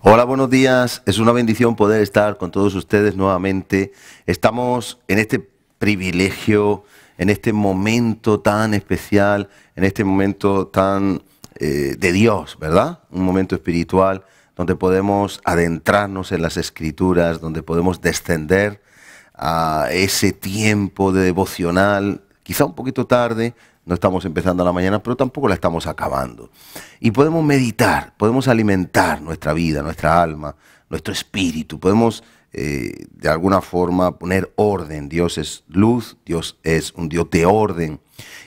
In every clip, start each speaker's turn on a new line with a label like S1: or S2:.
S1: Hola, buenos días. Es una bendición poder estar con todos ustedes nuevamente. Estamos en este privilegio, en este momento tan especial, en este momento tan de Dios, ¿verdad? Un momento espiritual donde podemos adentrarnos en las Escrituras, donde podemos descender a ese tiempo de devocional, quizá un poquito tarde. No estamos empezando a la mañana, pero tampoco la estamos acabando. Y podemos meditar, podemos alimentar nuestra vida, nuestra alma, nuestro espíritu. Podemos, de alguna forma, poner orden. Dios es luz, Dios es un Dios de orden.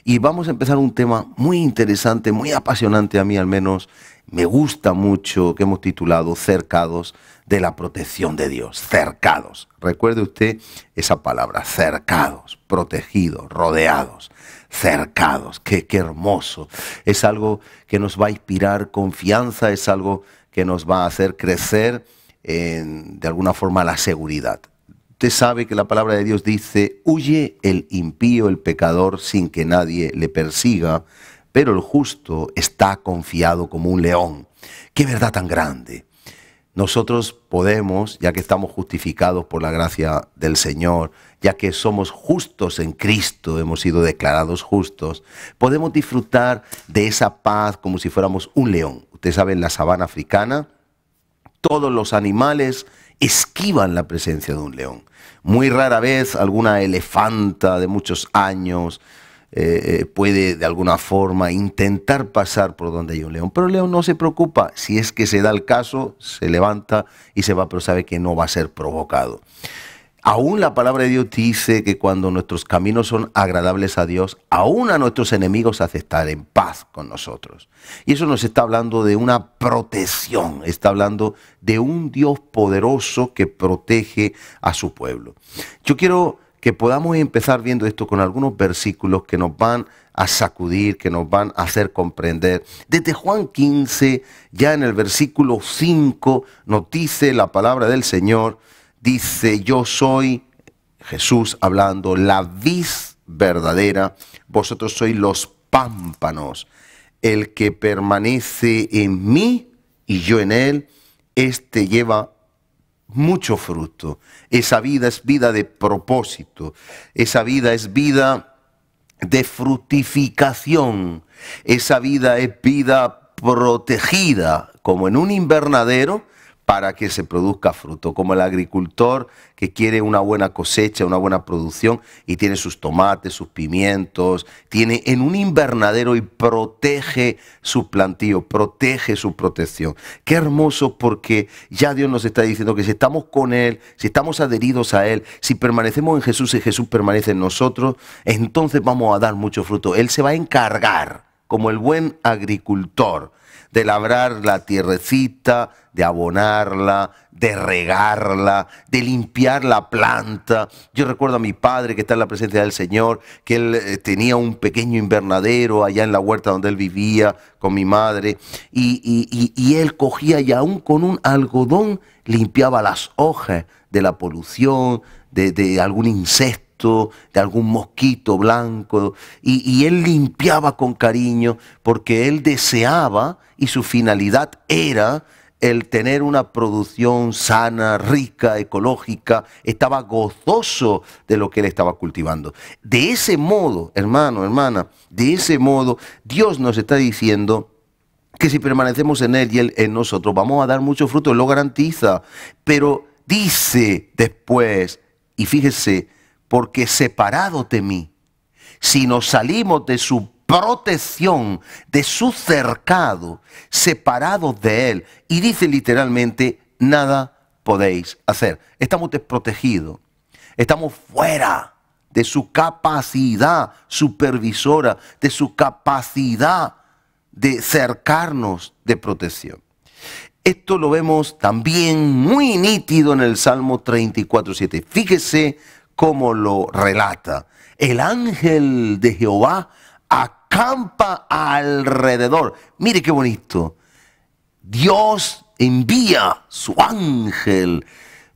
S1: Y vamos a empezar un tema muy interesante, muy apasionante a mí al menos. Me gusta mucho, que hemos titulado Cercados de la protección de Dios. Cercados. Recuerde usted esa palabra, cercados, protegidos, rodeados. Cercados, qué hermoso. Es algo que nos va a inspirar confianza, es algo que nos va a hacer crecer de alguna forma la seguridad. Usted sabe que la palabra de Dios dice: huye el impío, el pecador, sin que nadie le persiga, pero el justo está confiado como un león. ¡Qué verdad tan grande! Nosotros podemos, ya que estamos justificados por la gracia del Señor, ya que somos justos en Cristo, hemos sido declarados justos, podemos disfrutar de esa paz como si fuéramos un león. Usted sabe, en la sabana africana, todos los animales esquivan la presencia de un león. Muy rara vez alguna elefanta de muchos años puede de alguna forma intentar pasar por donde hay un león. Pero el león no se preocupa. Si es que se da el caso, se levanta y se va, pero sabe que no va a ser provocado. Aún la palabra de Dios dice que cuando nuestros caminos son agradables a Dios, aún a nuestros enemigos hace estar en paz con nosotros. Y eso nos está hablando de una protección, está hablando de un Dios poderoso que protege a su pueblo. Yo quiero que podamos empezar viendo esto con algunos versículos que nos van a sacudir, que nos van a hacer comprender. Desde Juan 15, ya en el versículo 5, nos dice la palabra del Señor, dice: yo soy, Jesús hablando, la vid verdadera, vosotros sois los pámpanos. El que permanece en mí y yo en él, este lleva mucho fruto. Esa vida es vida de propósito. Esa vida es vida de fructificación. Esa vida es vida protegida, como en un invernadero, para que se produzca fruto, como el agricultor que quiere una buena cosecha, una buena producción, y tiene sus tomates, sus pimientos, tiene en un invernadero y protege su plantío, protege su protección. Qué hermoso, porque ya Dios nos está diciendo que si estamos con Él, si estamos adheridos a Él, si permanecemos en Jesús y Jesús permanece en nosotros, entonces vamos a dar mucho fruto. Él se va a encargar, como el buen agricultor, de labrar la tierrecita, de abonarla, de regarla, de limpiar la planta. Yo recuerdo a mi padre, que está en la presencia del Señor, que él tenía un pequeño invernadero allá en la huerta donde él vivía con mi madre, y él cogía, y aún con un algodón limpiaba las hojas de la polución, de algún insecto, de algún mosquito blanco, y él limpiaba con cariño, porque él deseaba, y su finalidad era el tener una producción sana, rica, ecológica. Estaba gozoso de lo que él estaba cultivando. De ese modo, hermano, hermana, de ese modo Dios nos está diciendo que si permanecemos en Él y Él en nosotros, vamos a dar mucho fruto. Él lo garantiza. Pero dice después, y fíjese, porque separados de mí, si nos salimos de su protección, de su cercado, separados de Él, y dice literalmente, nada podéis hacer. Estamos desprotegidos, estamos fuera de su capacidad supervisora, de su capacidad de cercarnos de protección. Esto lo vemos también muy nítido en el Salmo 34:7. Fíjese cómo lo relata. El ángel de Jehová acampa alrededor. Mire qué bonito. Dios envía su ángel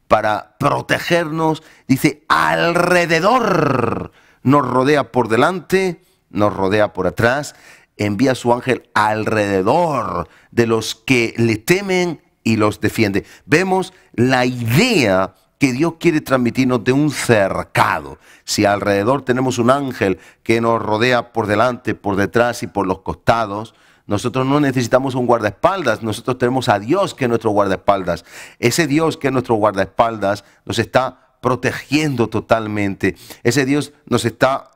S1: para protegernos. Dice, alrededor. Nos rodea por delante, nos rodea por atrás. Envía su ángel alrededor de los que le temen y los defiende. Vemos la idea que Dios quiere transmitirnos de un cercado. Si alrededor tenemos un ángel que nos rodea por delante, por detrás y por los costados, nosotros no necesitamos un guardaespaldas, nosotros tenemos a Dios que es nuestro guardaespaldas. Ese Dios que es nuestro guardaespaldas nos está protegiendo totalmente. Ese Dios nos está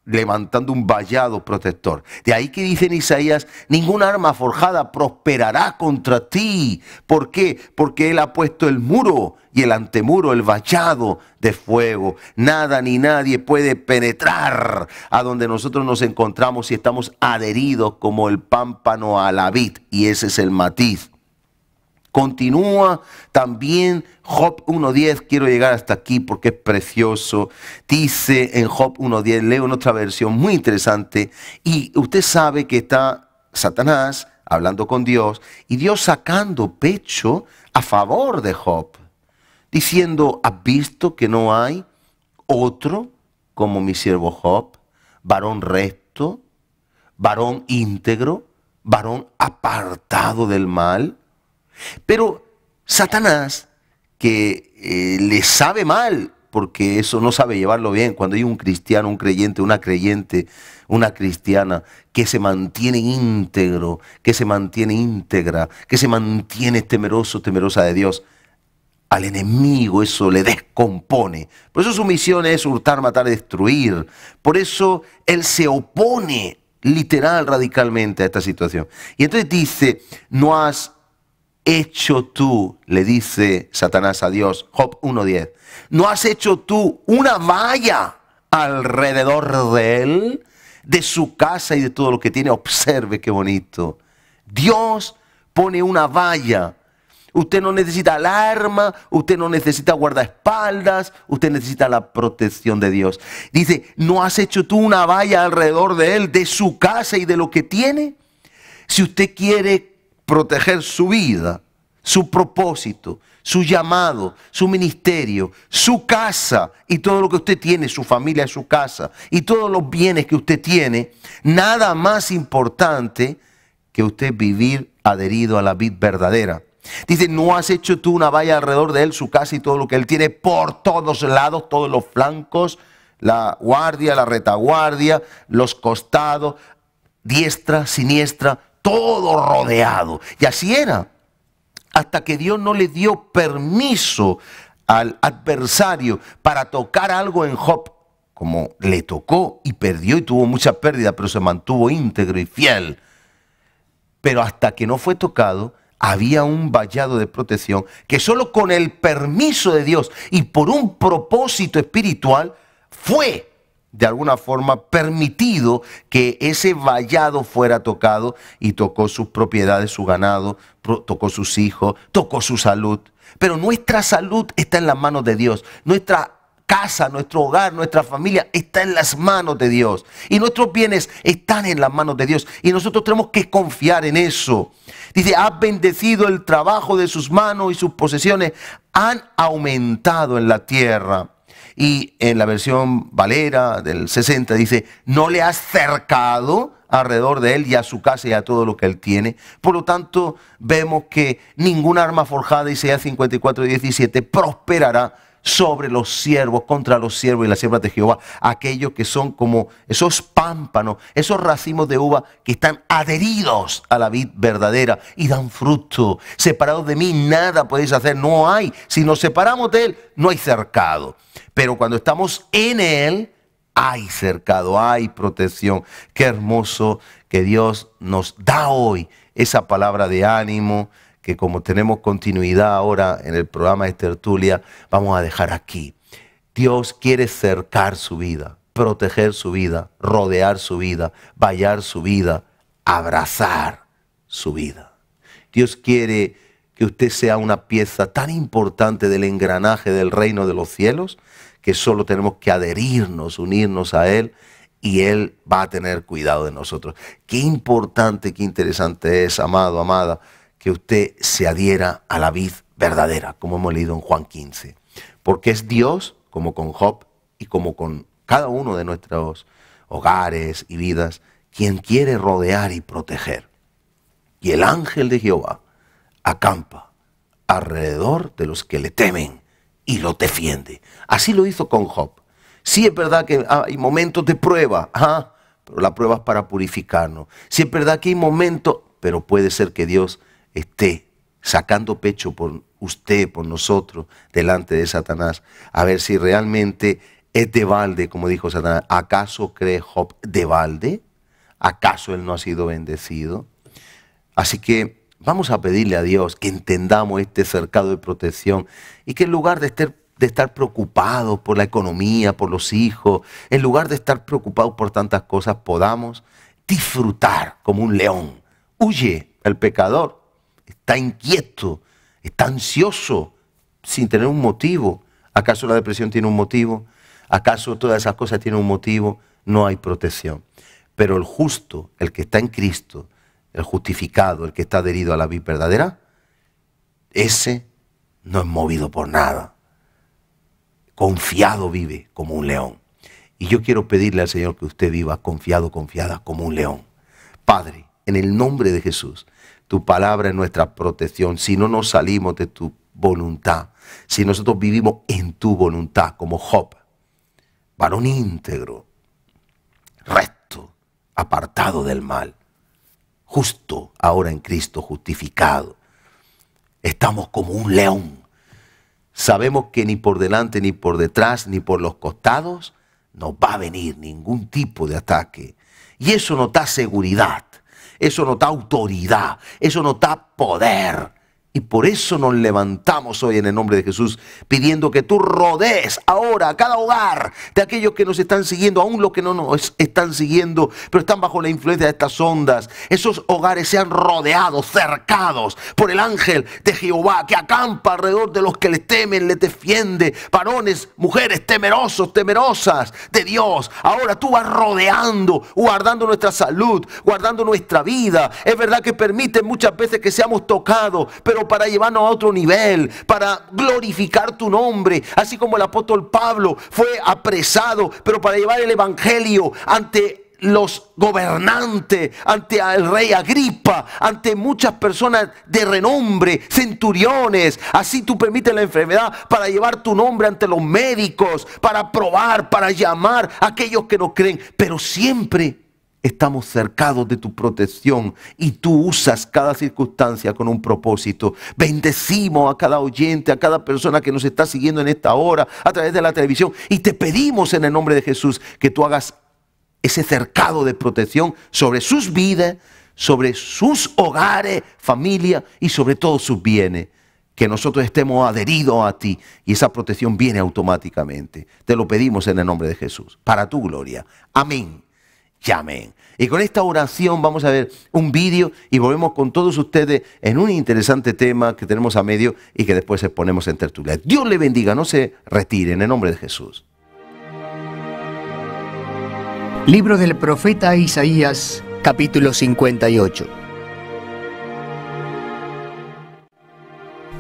S1: levantando un vallado protector. De ahí que dice en Isaías, ninguna arma forjada prosperará contra ti. ¿Por qué? Porque Él ha puesto el muro y el antemuro, el vallado de fuego. Nada ni nadie puede penetrar a donde nosotros nos encontramos si estamos adheridos como el pámpano a la vid. Y ese es el matiz. Continúa también Job 1.10, quiero llegar hasta aquí porque es precioso. Dice en Job 1.10, leo en otra versión muy interesante, y usted sabe que está Satanás hablando con Dios y Dios sacando pecho a favor de Job, diciendo, ¿has visto que no hay otro como mi siervo Job? Varón recto, varón íntegro, varón apartado del mal. Pero Satanás, que le sabe mal, porque eso no sabe llevarlo bien, cuando hay un cristiano, un creyente, una creyente, una cristiana, que se mantiene íntegro, que se mantiene íntegra, que se mantiene temeroso, temerosa de Dios, al enemigo eso le descompone. Por eso su misión es hurtar, matar, destruir. Por eso él se opone literal, radicalmente a esta situación. Y entonces dice, no has hecho tú, le dice Satanás a Dios, Job 1.10, ¿no has hecho tú una valla alrededor de él, de su casa y de todo lo que tiene? Observe qué bonito. Dios pone una valla. Usted no necesita alarma, usted no necesita guardaespaldas, usted necesita la protección de Dios. Dice, ¿no has hecho tú una valla alrededor de él, de su casa y de lo que tiene? Si usted quiere proteger su vida, su propósito, su llamado, su ministerio, su casa y todo lo que usted tiene, su familia, su casa y todos los bienes que usted tiene, nada más importante que usted vivir adherido a la vid verdadera. Dice, ¿no has hecho tú una valla alrededor de él, su casa y todo lo que él tiene por todos lados, todos los flancos, la guardia, la retaguardia, los costados, diestra, siniestra, todo rodeado? Y así era, hasta que Dios no le dio permiso al adversario para tocar algo en Job, como le tocó y perdió y tuvo mucha pérdida, pero se mantuvo íntegro y fiel. Pero hasta que no fue tocado, había un vallado de protección que solo con el permiso de Dios y por un propósito espiritual fue de alguna forma permitido que ese vallado fuera tocado, y tocó sus propiedades, su ganado, tocó sus hijos, tocó su salud. Pero nuestra salud está en las manos de Dios. Nuestra casa, nuestro hogar, nuestra familia está en las manos de Dios. Y nuestros bienes están en las manos de Dios. Y nosotros tenemos que confiar en eso. Dice, has bendecido el trabajo de sus manos y sus posesiones han aumentado en la tierra. Y en la versión Valera del 60 dice, no le has cercado alrededor de él y a su casa y a todo lo que él tiene. Por lo tanto, vemos que ninguna arma forjada, Isaías 54:17, prosperará sobre los siervos, contra los siervos y las siervas de Jehová, aquellos que son como esos pámpanos, esos racimos de uva que están adheridos a la vid verdadera y dan fruto. Separados de mí nada podéis hacer, no hay. Si nos separamos de él, no hay cercado. Pero cuando estamos en él, hay cercado, hay protección. Qué hermoso que Dios nos da hoy esa palabra de ánimo, que como tenemos continuidad ahora en el programa de Tertulia, vamos a dejar aquí. Dios quiere cercar su vida, proteger su vida, rodear su vida, vallar su vida, abrazar su vida. Dios quiere que usted sea una pieza tan importante del engranaje del reino de los cielos, que solo tenemos que adherirnos, unirnos a Él, y Él va a tener cuidado de nosotros. Qué importante, qué interesante es, amado, amada, que usted se adhiera a la vid verdadera, como hemos leído en Juan 15. Porque es Dios, como con Job y como con cada uno de nuestros hogares y vidas, quien quiere rodear y proteger. Y el ángel de Jehová acampa alrededor de los que le temen y lo defiende. Así lo hizo con Job. Sí es verdad que hay momentos de prueba, pero la prueba es para purificarnos. Sí es verdad que hay momentos, pero puede ser que Dios esté sacando pecho por usted, por nosotros, delante de Satanás, a ver si realmente es de balde, como dijo Satanás. ¿Acaso cree Job de balde? ¿Acaso él no ha sido bendecido? Así que vamos a pedirle a Dios que entendamos este cercado de protección y que en lugar de estar preocupados por la economía, por los hijos, en lugar de estar preocupados por tantas cosas, podamos disfrutar como un león. Huye el pecador, está inquieto, está ansioso, sin tener un motivo. ¿Acaso la depresión tiene un motivo? ¿Acaso todas esas cosas tienen un motivo? No hay protección. Pero el justo, el que está en Cristo, el justificado, el que está adherido a la vida verdadera, ese no es movido por nada. Confiado vive como un león. Y yo quiero pedirle al Señor que usted viva confiado, confiada como un león. Padre, en el nombre de Jesús, tu palabra es nuestra protección. Si no nos salimos de tu voluntad, si nosotros vivimos en tu voluntad como Job, varón íntegro, recto, apartado del mal, justo ahora en Cristo, justificado, estamos como un león. Sabemos que ni por delante, ni por detrás, ni por los costados nos va a venir ningún tipo de ataque. Y eso nos da seguridad, eso nos da autoridad, eso nos da poder. Y por eso nos levantamos hoy en el nombre de Jesús, pidiendo que tú rodees ahora a cada hogar de aquellos que nos están siguiendo, aún los que no nos están siguiendo, pero están bajo la influencia de estas ondas. Esos hogares sean rodeados, cercados por el ángel de Jehová, que acampa alrededor de los que le temen, le defiende. Varones, mujeres temerosos, temerosas de Dios. Ahora tú vas rodeando, guardando nuestra salud, guardando nuestra vida. Es verdad que permite muchas veces que seamos tocados, pero para llevarnos a otro nivel, para glorificar tu nombre, así como el apóstol Pablo fue apresado, pero para llevar el evangelio ante los gobernantes, ante el rey Agripa, ante muchas personas de renombre, centuriones. Así tú permites la enfermedad para llevar tu nombre ante los médicos, para probar, para llamar a aquellos que no creen, pero siempre estamos cercados de tu protección y tú usas cada circunstancia con un propósito. Bendecimos a cada oyente, a cada persona que nos está siguiendo en esta hora a través de la televisión, y te pedimos en el nombre de Jesús que tú hagas ese cercado de protección sobre sus vidas, sobre sus hogares, familia y sobre todos sus bienes. Que nosotros estemos adheridos a ti y esa protección viene automáticamente. Te lo pedimos en el nombre de Jesús, para tu gloria. Amén. Y amén. Y con esta oración vamos a ver un vídeo y volvemos con todos ustedes en un interesante tema que tenemos a medio y que después exponemos en tertulia. Dios le bendiga, no se retire en el nombre de Jesús.
S2: Libro del profeta Isaías, capítulo 58.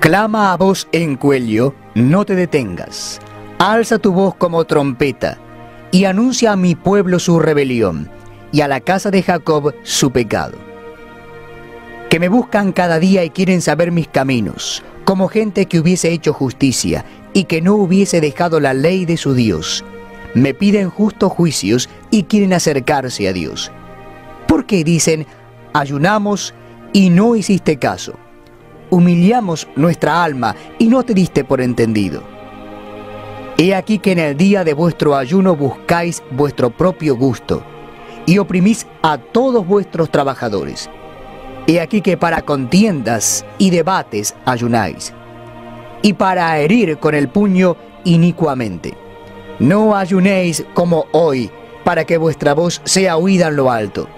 S2: Clama a voz en cuello, no te detengas. Alza tu voz como trompeta y anuncia a mi pueblo su rebelión y a la casa de Jacob su pecado. Que me buscan cada día y quieren saber mis caminos, como gente que hubiese hecho justicia y que no hubiese dejado la ley de su Dios. Me piden justos juicios y quieren acercarse a Dios. Porque dicen, ayunamos y no hiciste caso. Humillamos nuestra alma y no te diste por entendido. He aquí que en el día de vuestro ayuno buscáis vuestro propio gusto y oprimís a todos vuestros trabajadores. He aquí que para contiendas y debates ayunáis, y para herir con el puño inicuamente. No ayunéis como hoy, para que vuestra voz sea oída en lo alto.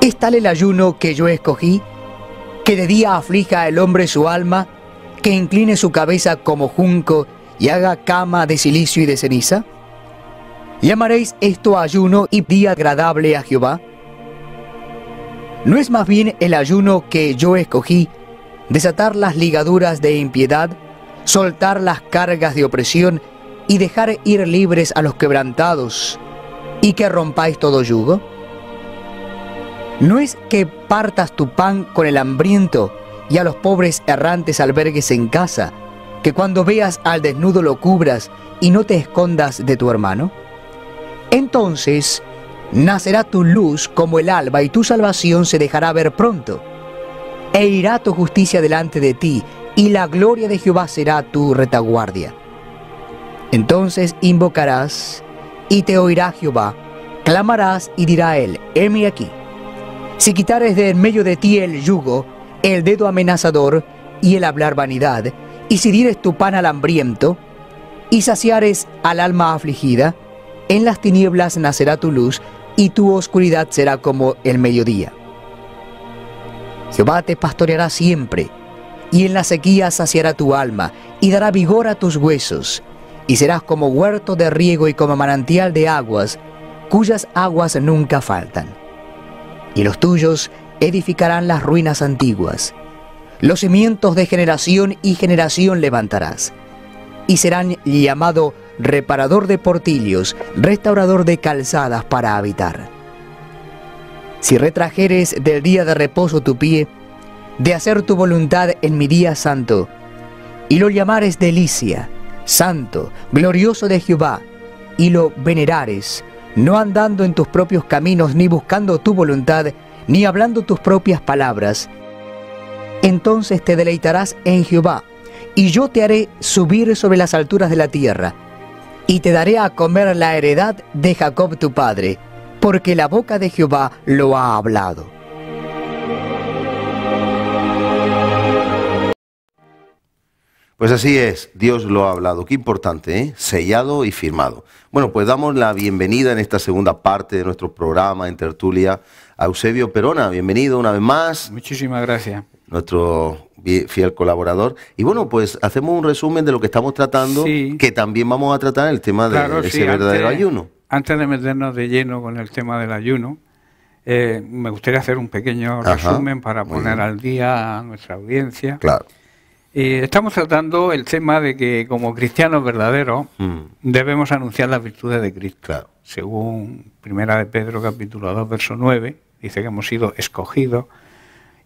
S2: ¿Es tal el ayuno que yo escogí, que de día aflija al hombre su alma, que incline su cabeza como junco y haga cama de silicio y de ceniza? ¿Llamaréis esto ayuno y día agradable a Jehová? ¿No es más bien el ayuno que yo escogí, desatar las ligaduras de impiedad, soltar las cargas de opresión y dejar ir libres a los quebrantados, y que rompáis todo yugo? ¿No es que partas tu pan con el hambriento y a los pobres errantes albergues en casa, que cuando veas al desnudo lo cubras y no te escondas de tu hermano? Entonces nacerá tu luz como el alba y tu salvación se dejará ver pronto. E irá tu justicia delante de ti, y la gloria de Jehová será tu retaguardia. Entonces invocarás, y te oirá Jehová, clamarás y dirá él, heme aquí. Si quitares de en medio de ti el yugo, el dedo amenazador y el hablar vanidad, y si dieres tu pan al hambriento, y saciares al alma afligida, en las tinieblas nacerá tu luz, y tu oscuridad será como el mediodía. Jehová te pastoreará siempre, y en la sequía saciará tu alma, y dará vigor a tus huesos, y serás como huerto de riego y como manantial de aguas, cuyas aguas nunca faltan. Y los tuyos edificarán las ruinas antiguas. Los cimientos de generación y generación levantarás, y serán llamado reparador de portillos, restaurador de calzadas para habitar. Si retrajeres del día de reposo tu pie, de hacer tu voluntad en mi día santo, y lo llamares delicia, santo, glorioso de Jehová, y lo venerares, no andando en tus propios caminos, ni buscando tu voluntad, ni hablando tus propias palabras, entonces te deleitarás en Jehová, y yo te haré subir sobre las alturas de la tierra, y te daré a comer la heredad de Jacob tu padre, porque la boca de Jehová lo ha hablado.
S1: Pues así es, Dios lo ha hablado. Qué importante, ¿eh? Sellado y firmado. Bueno, pues damos la bienvenida en esta segunda parte de nuestro programa en tertulia a Eusebio Perona. Bienvenido una vez más.
S3: Muchísimas gracias.
S1: Nuestro fiel colaborador. Y bueno, pues hacemos un resumen de lo que estamos tratando, sí, que también vamos a tratar el tema de ese verdadero ayuno.
S3: Antes de meternos de lleno con el tema del ayuno, me gustaría hacer un pequeño resumen para poner al día a nuestra audiencia.
S1: Claro.
S3: Estamos tratando el tema de que como cristianos verdaderos debemos anunciar las virtudes de Cristo.
S1: Claro.
S3: Según 1 de Pedro capítulo 2 verso 9, dice que hemos sido escogidos,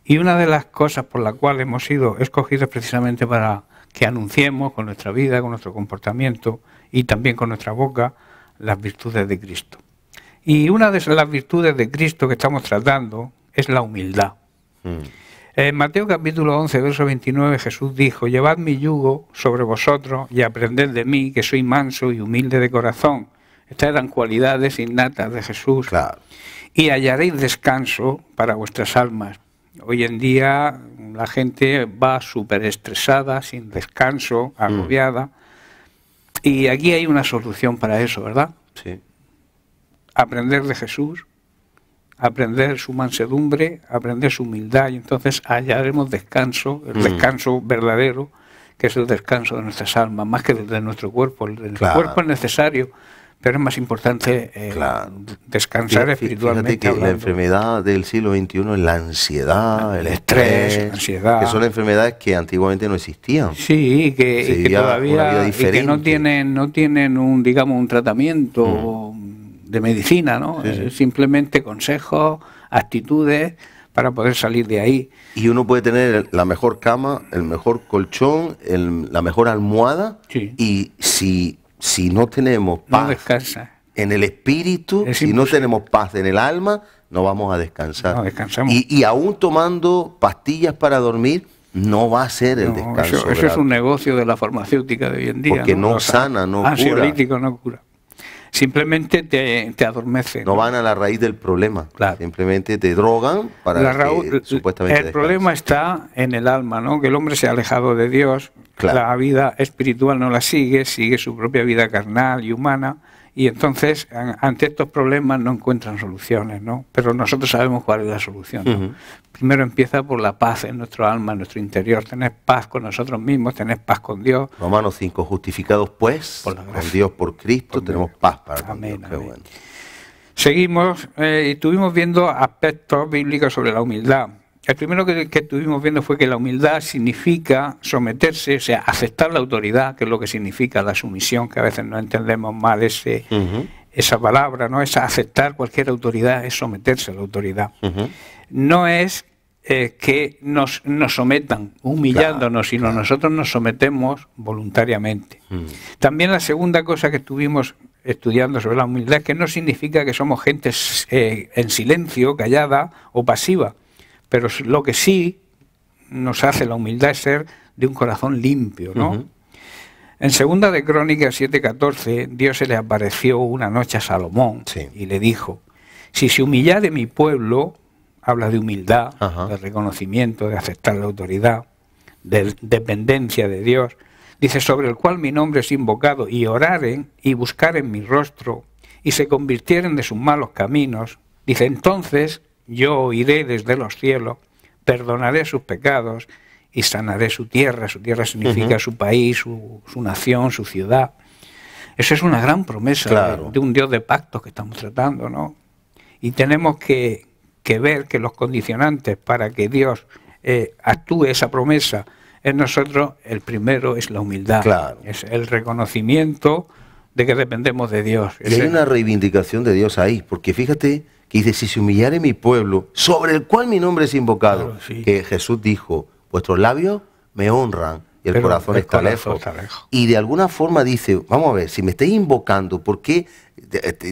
S3: y una de las cosas por las cuales hemos sido escogidos es precisamente para que anunciemos con nuestra vida, con nuestro comportamiento y también con nuestra boca las virtudes de Cristo. Y una de las virtudes de Cristo que estamos tratando es la humildad. En Mateo capítulo 11, verso 29, Jesús dijo, llevad mi yugo sobre vosotros y aprended de mí, que soy manso y humilde de corazón. Estas eran cualidades innatas de Jesús.
S1: Claro.
S3: Y hallaréis descanso para vuestras almas. Hoy en día la gente va súper estresada, sin descanso, agobiada. Y aquí hay una solución para eso, ¿verdad?
S1: Sí.
S3: Aprender de Jesús, aprender su mansedumbre, aprender su humildad, y entonces hallaremos descanso, el descanso verdadero, que es el descanso de nuestras almas, más que de nuestro cuerpo. El cuerpo es necesario, pero es más importante descansar espiritualmente.
S1: Fíjate que hablando. La enfermedad del siglo XXI es la ansiedad, el estrés,
S3: la ansiedad,
S1: que son enfermedades que antiguamente no existían.
S3: Sí, que todavía y que no tienen un, digamos, un tratamiento de medicina, ¿no? Sí. Simplemente consejos, actitudes para poder salir de ahí.
S1: Y uno puede tener la mejor cama, el mejor colchón, la mejor almohada, sí, y si no tenemos paz en el espíritu, si no tenemos paz en el alma, no vamos a descansar.
S3: No descansamos.
S1: Y aún tomando pastillas para dormir, no va a ser el descanso.
S3: Eso es un negocio de la farmacéutica de hoy en día.
S1: Porque no sana, no cura.
S3: Ansiolítico no cura. Simplemente te adormece.
S1: No van a la raíz del problema. Claro. Simplemente te drogan para que supuestamente
S3: el problema está en el alma, ¿no? Que el hombre se ha alejado de Dios. Claro. La vida espiritual no la sigue su propia vida carnal y humana, y entonces ante estos problemas no encuentran soluciones, ¿no? Pero nosotros sabemos cuál es la solución, ¿no? Primero empieza por la paz en nuestro alma, en nuestro interior, tener paz con nosotros mismos, tener paz con Dios.
S1: Romanos 5, justificados pues con Dios por Cristo, tenemos paz para
S3: amén, Dios. Amén. Qué bueno. Seguimos, estuvimos viendo aspectos bíblicos sobre la humildad. El primero que estuvimos viendo fue que la humildad significa someterse, o sea, aceptar la autoridad, que es lo que significa la sumisión, que a veces no entendemos mal esa palabra, ¿no? Es aceptar cualquier autoridad, es someterse a la autoridad. No es que nos sometan, humillándonos, sino nosotros nos sometemos voluntariamente. También la segunda cosa que estuvimos estudiando sobre la humildad es que no significa que somos gente en silencio, callada o pasiva, pero lo que sí nos hace la humildad es ser de un corazón limpio, ¿no? En segunda de Crónicas 7:14, Dios se le apareció una noche a Salomón y le dijo: si se humillare mi pueblo, habla de humildad, de reconocimiento, de aceptar la autoridad, de dependencia de Dios. Dice, sobre el cual mi nombre es invocado, y oraren y buscaren mi rostro, y se convirtieren de sus malos caminos. Dice, entonces yo oiré desde los cielos, perdonaré sus pecados y sanaré su tierra. Su tierra significa su país, su nación, su ciudad. Esa es una gran promesa de un Dios de pactos que estamos tratando, ¿no? Y tenemos que ver que los condicionantes para que Dios actúe esa promesa en nosotros, el primero es la humildad, es el reconocimiento de que dependemos de Dios.
S1: Y hay una reivindicación de Dios ahí, porque fíjate que dice, si se humillare mi pueblo, sobre el cual mi nombre es invocado, que Jesús dijo, vuestros labios me honran y el corazón está lejos. Y de alguna forma dice, vamos a ver, si me estáis invocando, ¿por qué?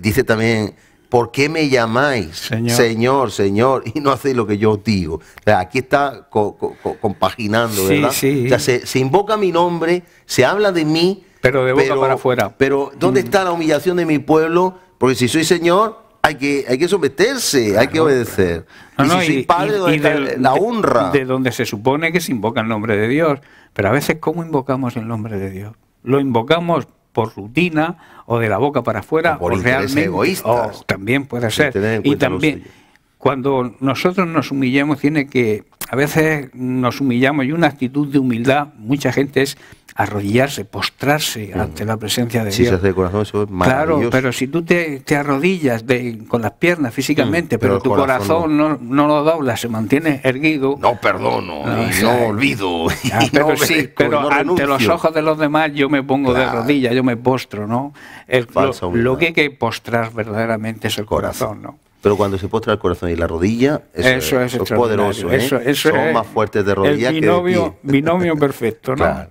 S1: Dice también, ¿por qué me llamáis Señor, Señor, y no hacéis lo que yo os digo? O sea, aquí está compaginando, ¿verdad? O sea, se invoca mi nombre, se habla de mí,
S3: pero de boca para afuera.
S1: Pero ¿dónde está la humillación de mi pueblo? Porque si soy Señor, hay que someterse, hay que obedecer. Y si soy padre, ¿dónde está la honra?
S3: De donde se supone que se invoca el nombre de Dios. Pero a veces, ¿cómo invocamos el nombre de Dios? Lo invocamos por rutina o de la boca para afuera,
S1: o realmente egoístas.
S3: También puede ser. Y también cuando nosotros nos humillamos, a veces nos humillamos, y una actitud de humildad, mucha gente es arrodillarse, postrarse ante la presencia de Dios.
S1: Si se hace de corazón, eso es maravilloso.
S3: Claro, pero si tú te arrodillas con las piernas físicamente, pero tu corazón no lo dobla, se mantiene erguido.
S1: No perdono, no olvido.
S3: Pero ante los ojos de los demás yo me pongo de rodillas, yo me postro, ¿no? Lo que hay que postrar verdaderamente es el corazón, ¿no?
S1: Pero cuando se postra el corazón y la rodilla, eso es poderoso. Son más fuertes de rodillas que de pie.
S3: Binomio perfecto, ¿no? Claro.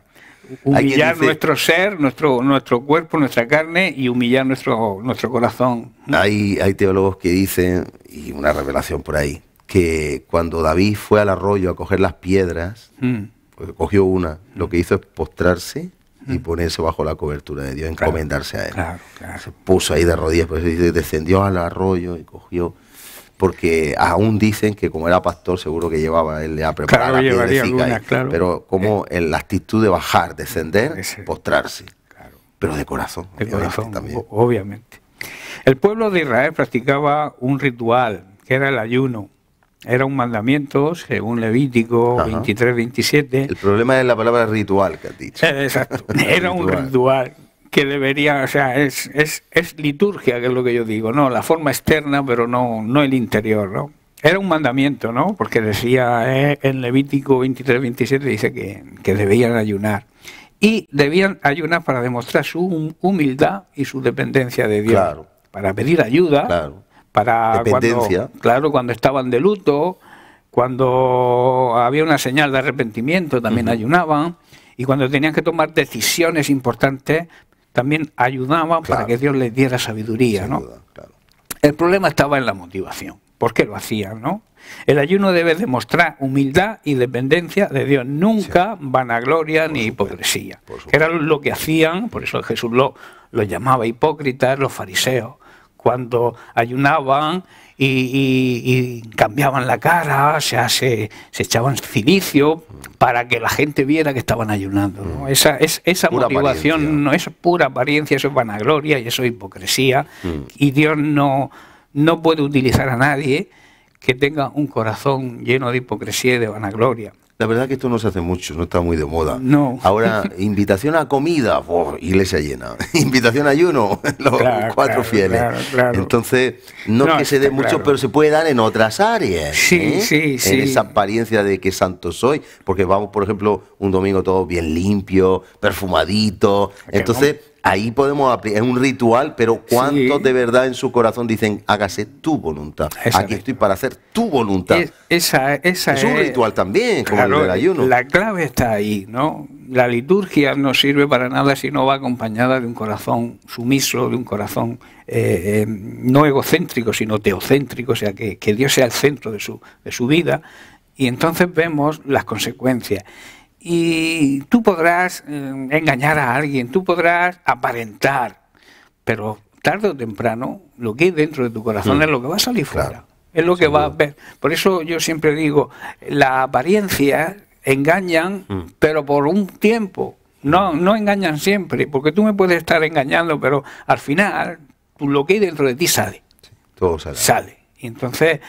S3: Humillar nuestro ser, nuestro cuerpo, nuestra carne, y humillar nuestro corazón.
S1: Hay teólogos que dicen, y una revelación por ahí, que cuando David fue al arroyo a coger las piedras, pues cogió una, lo que hizo es postrarse y ponerse bajo la cobertura de Dios, encomendarse a Él.
S3: Claro.
S1: Se puso ahí de rodillas, pues descendió al arroyo y cogió... Porque aún dicen que como era pastor, seguro que llevaba él a preparar la piedrecita, pero como en la actitud de bajar, descender, postrarse, pero de corazón, también.
S3: Obviamente. El pueblo de Israel practicaba un ritual, que era el ayuno. Era un mandamiento, según Levítico 23-27.
S1: El problema es la palabra ritual que has dicho.
S3: Exacto, era un ritual que debería, o sea, es liturgia, que es lo que yo digo, ¿no? La forma externa, pero no el interior, ¿no? Era un mandamiento, ¿no? Porque decía en Levítico 23-27, dice que debían ayunar. Y debían ayunar para demostrar su humildad y su dependencia de Dios. Para pedir ayuda, para
S1: dependencia.
S3: Cuando estaban de luto, cuando había una señal de arrepentimiento, también ayunaban. Y cuando tenían que tomar decisiones importantes, también ayudaban para que Dios les diera sabiduría, ¿no? El problema estaba en la motivación. ¿Por qué lo hacían, no? El ayuno debe demostrar humildad y dependencia de Dios, nunca vanagloria ni hipocresía. Que era lo que hacían, por eso Jesús lo llamaba hipócritas, los fariseos, cuando ayunaban y cambiaban la cara, se echaban cilicio para que la gente viera que estaban ayunando, ¿no? Esa motivación no es pura apariencia, eso es vanagloria y eso es hipocresía. Y Dios no puede utilizar a nadie que tenga un corazón lleno de hipocresía y de vanagloria.
S1: La verdad que esto no se hace mucho, no está muy de moda.
S3: No.
S1: Ahora, invitación a comida, iglesia llena. Invitación a ayuno, los 4 fieles. Entonces, no es que se dé mucho, pero se puede dar en otras áreas.
S3: Sí.
S1: En esa apariencia de que santo soy. Porque vamos, por ejemplo, un domingo todo bien limpio, perfumadito. Entonces, ahí podemos aplicar, es un ritual, pero ¿cuántos
S3: Sí.
S1: de verdad en su corazón dicen, hágase tu voluntad? Aquí estoy para hacer tu voluntad.
S3: Esa
S1: Es un ritual también, como
S3: claro,
S1: el del ayuno.
S3: la clave está ahí, ¿no? La liturgia no sirve para nada si no va acompañada de un corazón sumiso, de un corazón no egocéntrico, sino teocéntrico, o sea, que Dios sea el centro de su vida, y entonces vemos las consecuencias. Y tú podrás engañar a alguien, tú podrás aparentar, pero tarde o temprano lo que hay dentro de tu corazón es lo que va a salir fuera.
S1: Claro.
S3: Es lo que va a ver. Por eso yo siempre digo, las apariencias engañan, pero por un tiempo. No engañan siempre, porque tú me puedes estar engañando, pero al final lo que hay dentro de ti sale.
S1: Todo sale.
S3: Sale. Y entonces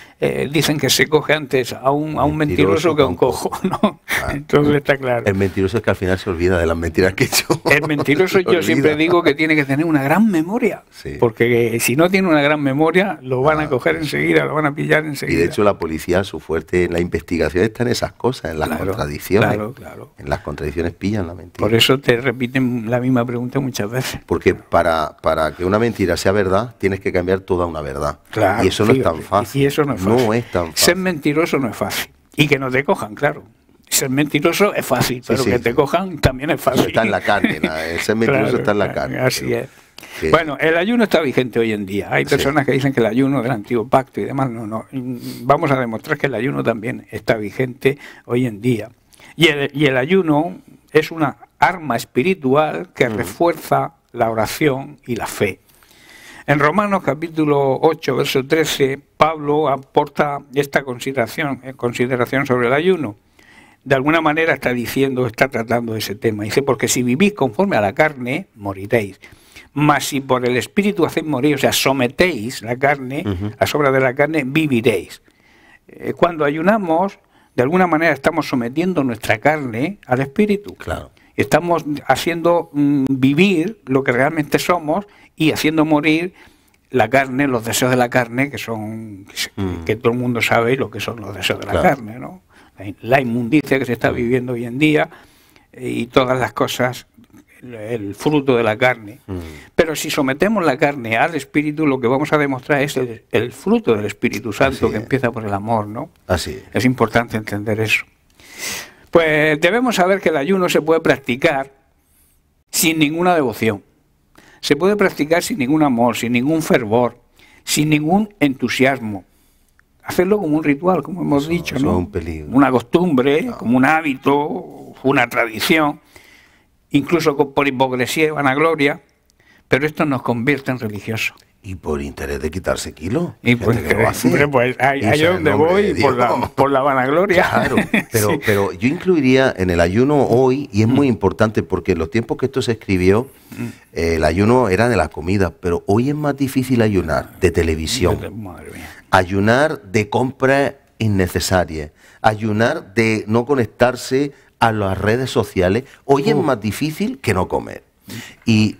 S3: dicen que se coge antes a un mentiroso que a un cojo, ¿no? Entonces está claro.
S1: El mentiroso es que al final se olvida de las mentiras que he hecho.
S3: El mentiroso
S1: Se
S3: yo
S1: olvida.
S3: siempre digo que tiene que tener una gran memoria,
S1: Sí.
S3: porque si no tiene una gran memoria lo van a coger enseguida, lo van a pillar
S1: Y
S3: enseguida.
S1: de hecho la policía, su fuerte en la investigación está en esas cosas, en las
S3: Claro,
S1: contradicciones.
S3: claro.
S1: En las contradicciones pillan la mentira.
S3: Por eso te repiten la misma pregunta muchas veces.
S1: Porque para que una mentira sea verdad, tienes que cambiar toda una verdad.
S3: Claro,
S1: Y eso no es tan
S3: fíjate,
S1: fácil.
S3: Y eso no es fácil.
S1: No es tan fácil.
S3: Ser mentiroso no es fácil. Y que no te cojan, claro. Ser mentiroso es fácil, pero
S1: sí,
S3: que te
S1: sí.
S3: cojan también es fácil.
S1: Está en la carne, el ser mentiroso
S3: Claro,
S1: está en la
S3: claro,
S1: carne.
S3: Así
S1: pero
S3: es.
S1: que-
S3: Bueno, el ayuno está vigente hoy en día. Hay personas que dicen que el ayuno del antiguo pacto y demás. No. Vamos a demostrar que el ayuno también está vigente hoy en día. Y el ayuno es una arma espiritual que refuerza la oración y la fe. En Romanos capítulo 8, verso 13, Pablo aporta esta consideración sobre el ayuno. De alguna manera está tratando ese tema. Dice, porque si vivís conforme a la carne, moriréis. Mas si por el Espíritu hacéis morir, o sea, sometéis la carne, las obras de la carne, viviréis. Cuando ayunamos, de alguna manera estamos sometiendo nuestra carne al Espíritu.
S1: Claro.
S3: Estamos haciendo vivir lo que realmente somos y haciendo morir la carne, los deseos de la carne, que son que todo el mundo sabe lo que son los deseos de la
S1: Claro.
S3: carne, ¿no? La inmundicia que se está viviendo hoy en día y todas las cosas, el fruto de la carne. Pero si sometemos la carne al Espíritu, lo que vamos a demostrar es el fruto del Espíritu Santo,
S1: Así
S3: que
S1: es.
S3: empieza por el amor, ¿no?
S1: Así es.
S3: Es importante entender eso. Pues debemos saber que el ayuno se puede practicar sin ninguna devoción. Se puede practicar sin ningún amor, sin ningún fervor, sin ningún entusiasmo. Hacerlo como un ritual, como hemos dicho,
S1: eso
S3: ¿no?
S1: es un peligro.
S3: Una costumbre, como un hábito, una tradición, incluso por hipocresía y vanagloria, pero esto nos convierte en religiosos.
S1: Y por interés de quitarse kilos.
S3: Y pues,
S1: Gente que lo hace.
S3: hombre, pues ahí
S1: Y eso
S3: es
S1: en
S3: donde
S1: nombre
S3: voy,
S1: de Dios.
S3: por la vanagloria.
S1: Claro, pero,
S3: Sí.
S1: pero yo incluiría en el ayuno hoy, y es muy importante porque en los tiempos que esto se escribió, el ayuno era de la comida, pero hoy es más difícil ayunar de televisión,
S3: Madre mía.
S1: ayunar de compras innecesarias, ayunar de no conectarse a las redes sociales. Hoy es más difícil que no comer. Y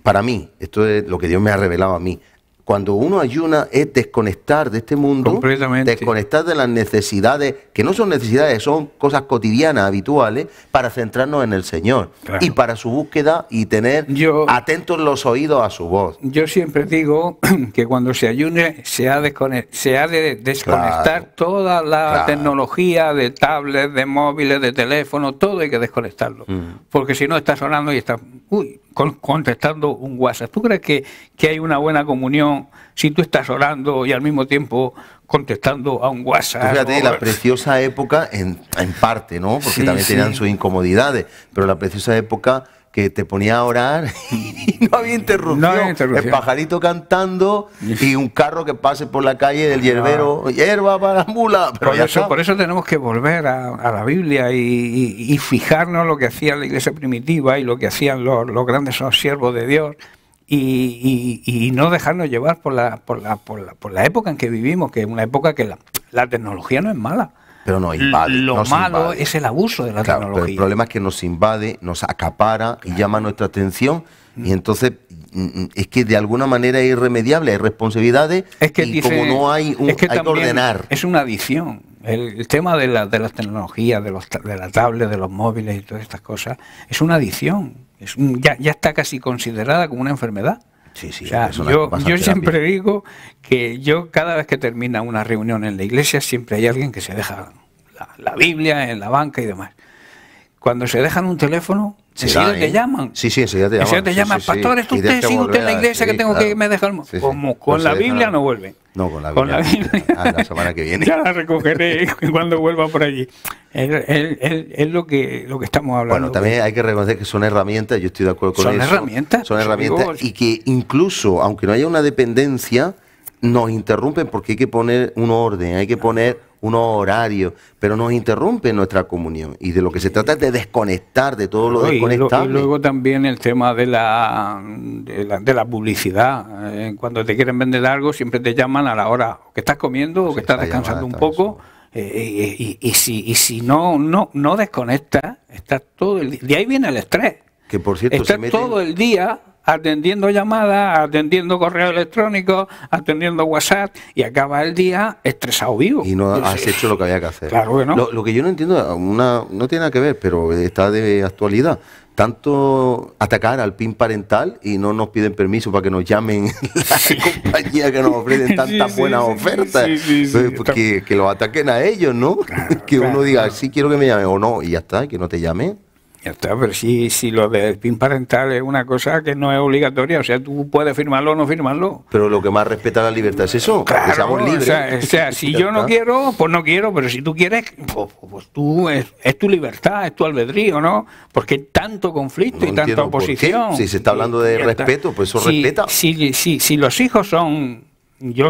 S1: para mí, esto es lo que Dios me ha revelado a mí, cuando uno ayuna es desconectar de este mundo,
S3: Completamente.
S1: desconectar de las necesidades, que no son necesidades, son cosas cotidianas, habituales, para centrarnos en el Señor.
S3: Claro.
S1: Y para su búsqueda y tener atentos los oídos a su voz.
S3: Yo siempre digo que cuando se ayune se ha de desconectar
S1: Claro.
S3: toda la
S1: Claro.
S3: tecnología de tablets, de móviles, de teléfono, todo hay que desconectarlo. Porque si no estás orando y estás contestando un WhatsApp. ¿Tú crees que hay una buena comunión si tú estás orando y al mismo tiempo contestando a un WhatsApp?
S1: Fíjate, la preciosa época, en parte, ¿no? Porque
S3: Sí,
S1: también tenían
S3: sí.
S1: sus incomodidades, pero la preciosa época que te ponía a orar y no había interrupción.
S3: No había interrupción.
S1: El pajarito cantando y un carro que pase por la calle del hierbero, hierba para la mula. Pero ya está.
S3: Por eso tenemos que volver a la Biblia y fijarnos lo que hacía la iglesia primitiva y lo que hacían los grandes siervos de Dios y no dejarnos llevar por la época en que vivimos, que es una época que la tecnología no es mala.
S1: Pero nos invade.
S3: Lo
S1: nos
S3: malo
S1: invade.
S3: es el abuso de la
S1: Claro, pero
S3: tecnología.
S1: el problema es que nos invade, nos acapara y llama nuestra atención. Y entonces es que de alguna manera es irremediable, hay responsabilidades
S3: Es que
S1: y
S3: dice-
S1: como no hay,
S3: es que
S1: hay que
S3: también
S1: ordenar.
S3: es una adicción. El tema de las tecnologías, de la tablet, de los móviles y todas estas cosas, es una adicción. Ya está casi considerada como una enfermedad.
S1: Sí, sí,
S3: O sea, yo siempre digo que yo cada vez que termina una reunión en la iglesia siempre hay alguien que se deja la Biblia en la banca y demás. Cuando se dejan un teléfono, enseguida te llaman.
S1: Sí, enseguida te llaman.
S3: Enseguida te llaman, pastor, ¿es usted? ¿Sigue usted en la iglesia que tengo que me dejar el móvil? Como con la Biblia no vuelven.
S1: No, con la Biblia. La semana que viene.
S3: Ya la recogeré cuando vuelva por allí. Es lo que estamos hablando.
S1: Bueno, también hay que reconocer que son herramientas, yo estoy de acuerdo con eso. Son herramientas y que incluso, aunque no haya una dependencia, nos interrumpen porque hay que poner un orden, hay que poner unos horarios, pero nos interrumpen nuestra comunión. Y de lo que se trata es de desconectar de todo lo desconectable.
S3: Y luego también el tema de la publicidad. Cuando te quieren vender algo, siempre te llaman a la hora que estás comiendo o que estás descansando un poco. Y si no desconectas, estás todo el día. De ahí viene el estrés.
S1: Que por cierto,
S3: estás todo el día atendiendo llamadas, atendiendo correos electrónicicos, atendiendo WhatsApp, y acaba el día estresado vivo.
S1: Y no has hecho lo que había que hacer.
S3: Claro que no.
S1: Lo que yo no entiendo, no tiene nada que ver, pero está de actualidad. Tanto atacar al PIN parental y no nos piden permiso para que nos llamen la compañía que nos ofrecen tantas buenas ofertas. Porque que los ataquen a ellos, ¿no? Claro, que uno diga, sí quiero que me llamen o no, y ya está, que no te llamen.
S3: Ya está, pero si lo del PIN parental es una cosa que no es obligatoria, o sea, tú puedes firmarlo o no firmarlo.
S1: Pero lo que más respeta la libertad es eso,
S3: claro,
S1: que seamos libres.
S3: O sea si yo no quiero, pues no quiero, pero si tú quieres, pues tú es tu libertad, es tu albedrío, ¿no? Porque hay tanto conflicto y tanta oposición.
S1: Si se está hablando de respeto, pues eso respeta.
S3: Si los hijos son... Yo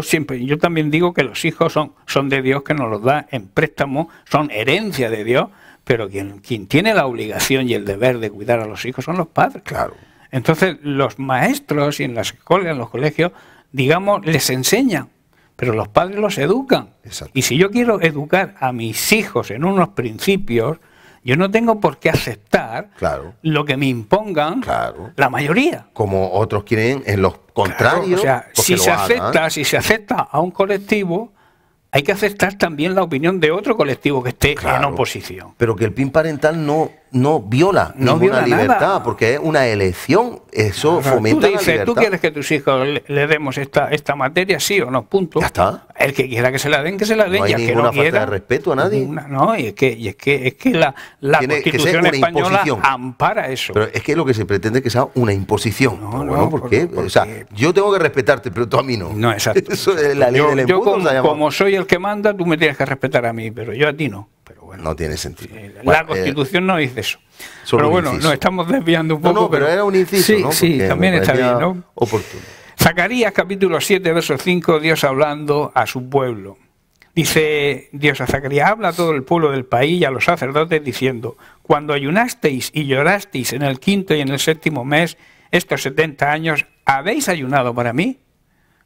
S3: también digo que los hijos son de Dios, que nos los da en préstamo, son herencia de Dios, pero quien tiene la obligación y el deber de cuidar a los hijos son los padres.
S1: Claro.
S3: Entonces, los maestros y en las escuelas, en los colegios, digamos, les enseñan, pero los padres los educan.
S1: Exacto.
S3: Y si yo quiero educar a mis hijos en unos principios, yo no tengo por qué aceptar lo que me impongan la mayoría.
S1: Como otros quieren en los contrarios.
S3: Claro, o sea, si se acepta a un colectivo, hay que aceptar también la opinión de otro colectivo que esté en oposición.
S1: Pero que el PIN parental no viola ninguna libertad, nada. Porque es una elección, eso fomenta la libertad.
S3: ¿Tú quieres que a tus hijos le demos esta materia, sí o no? Punto.
S1: Ya está.
S3: El que quiera que se la den, que se la den.
S1: No hay ninguna falta de respeto a nadie.
S3: Y es que la Constitución española ampara eso.
S1: Pero es que lo que se pretende es que sea una imposición. ¿Por qué? O sea, yo tengo que respetarte, pero tú a mí no.
S3: No, exacto.
S1: Eso es la ley del embudo.
S3: Como soy el que manda, tú me tienes que respetar a mí, pero yo a ti no. Pero bueno,
S1: no tiene sentido.
S3: La Constitución no dice eso. Pero bueno, nos estamos desviando un poco.
S1: No, pero era un inciso, ¿no?
S3: Sí, también está bien, ¿no?
S1: Oportuno.
S3: Zacarías capítulo 7, verso 5, Dios hablando a su pueblo. Dice Dios a Zacarías, habla a todo el pueblo del país y a los sacerdotes diciendo, cuando ayunasteis y llorasteis en el 5º y en el 7º mes, estos 70 años, ¿habéis ayunado para mí?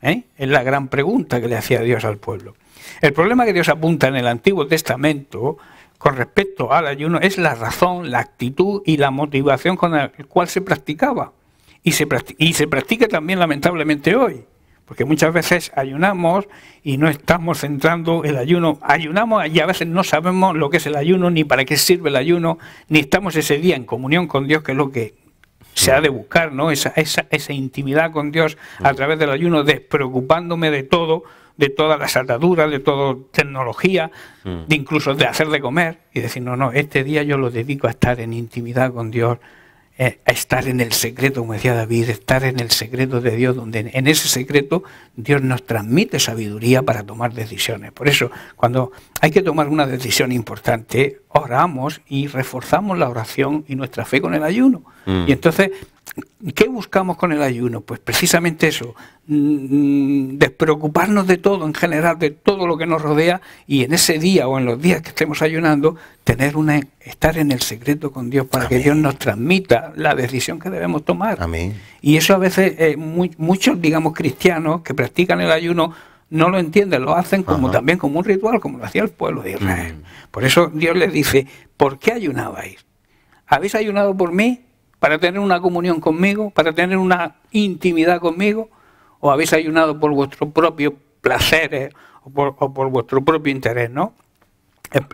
S3: Es la gran pregunta que le hacía Dios al pueblo. El problema que Dios apunta en el Antiguo Testamento con respecto al ayuno es la razón, la actitud y la motivación con la cual se practicaba. Y se practica también lamentablemente hoy, porque muchas veces ayunamos y no estamos centrando el ayuno. Ayunamos y a veces no sabemos lo que es el ayuno, ni para qué sirve el ayuno, ni estamos ese día en comunión con Dios, que es lo que se ha de buscar, ¿no? Esa intimidad con Dios a través del ayuno, despreocupándome de todo, de todas las ataduras, de toda tecnología, de incluso de hacer de comer, y decir, no, este día yo lo dedico a estar en intimidad con Dios, a estar en el secreto, como decía David, estar en el secreto de Dios, donde en ese secreto Dios nos transmite sabiduría para tomar decisiones. Por eso, cuando hay que tomar una decisión importante, oramos y reforzamos la oración y nuestra fe con el ayuno. Y entonces, ¿qué buscamos con el ayuno? Pues precisamente eso, despreocuparnos de todo en general, de todo lo que nos rodea, y en ese día o en los días que estemos ayunando, estar en el secreto con Dios para que Dios nos transmita la decisión que debemos tomar.
S1: Amén.
S3: Y eso a veces muchos, digamos, cristianos que practican el ayuno no lo entienden, lo hacen también como un ritual, como lo hacía el pueblo de Israel. Por eso Dios les dice, ¿por qué ayunabais? ¿Habéis ayunado por mí? ¿Para tener una comunión conmigo? ¿Para tener una intimidad conmigo? ¿O habéis ayunado por vuestros propios placeres o por vuestro propio interés, no?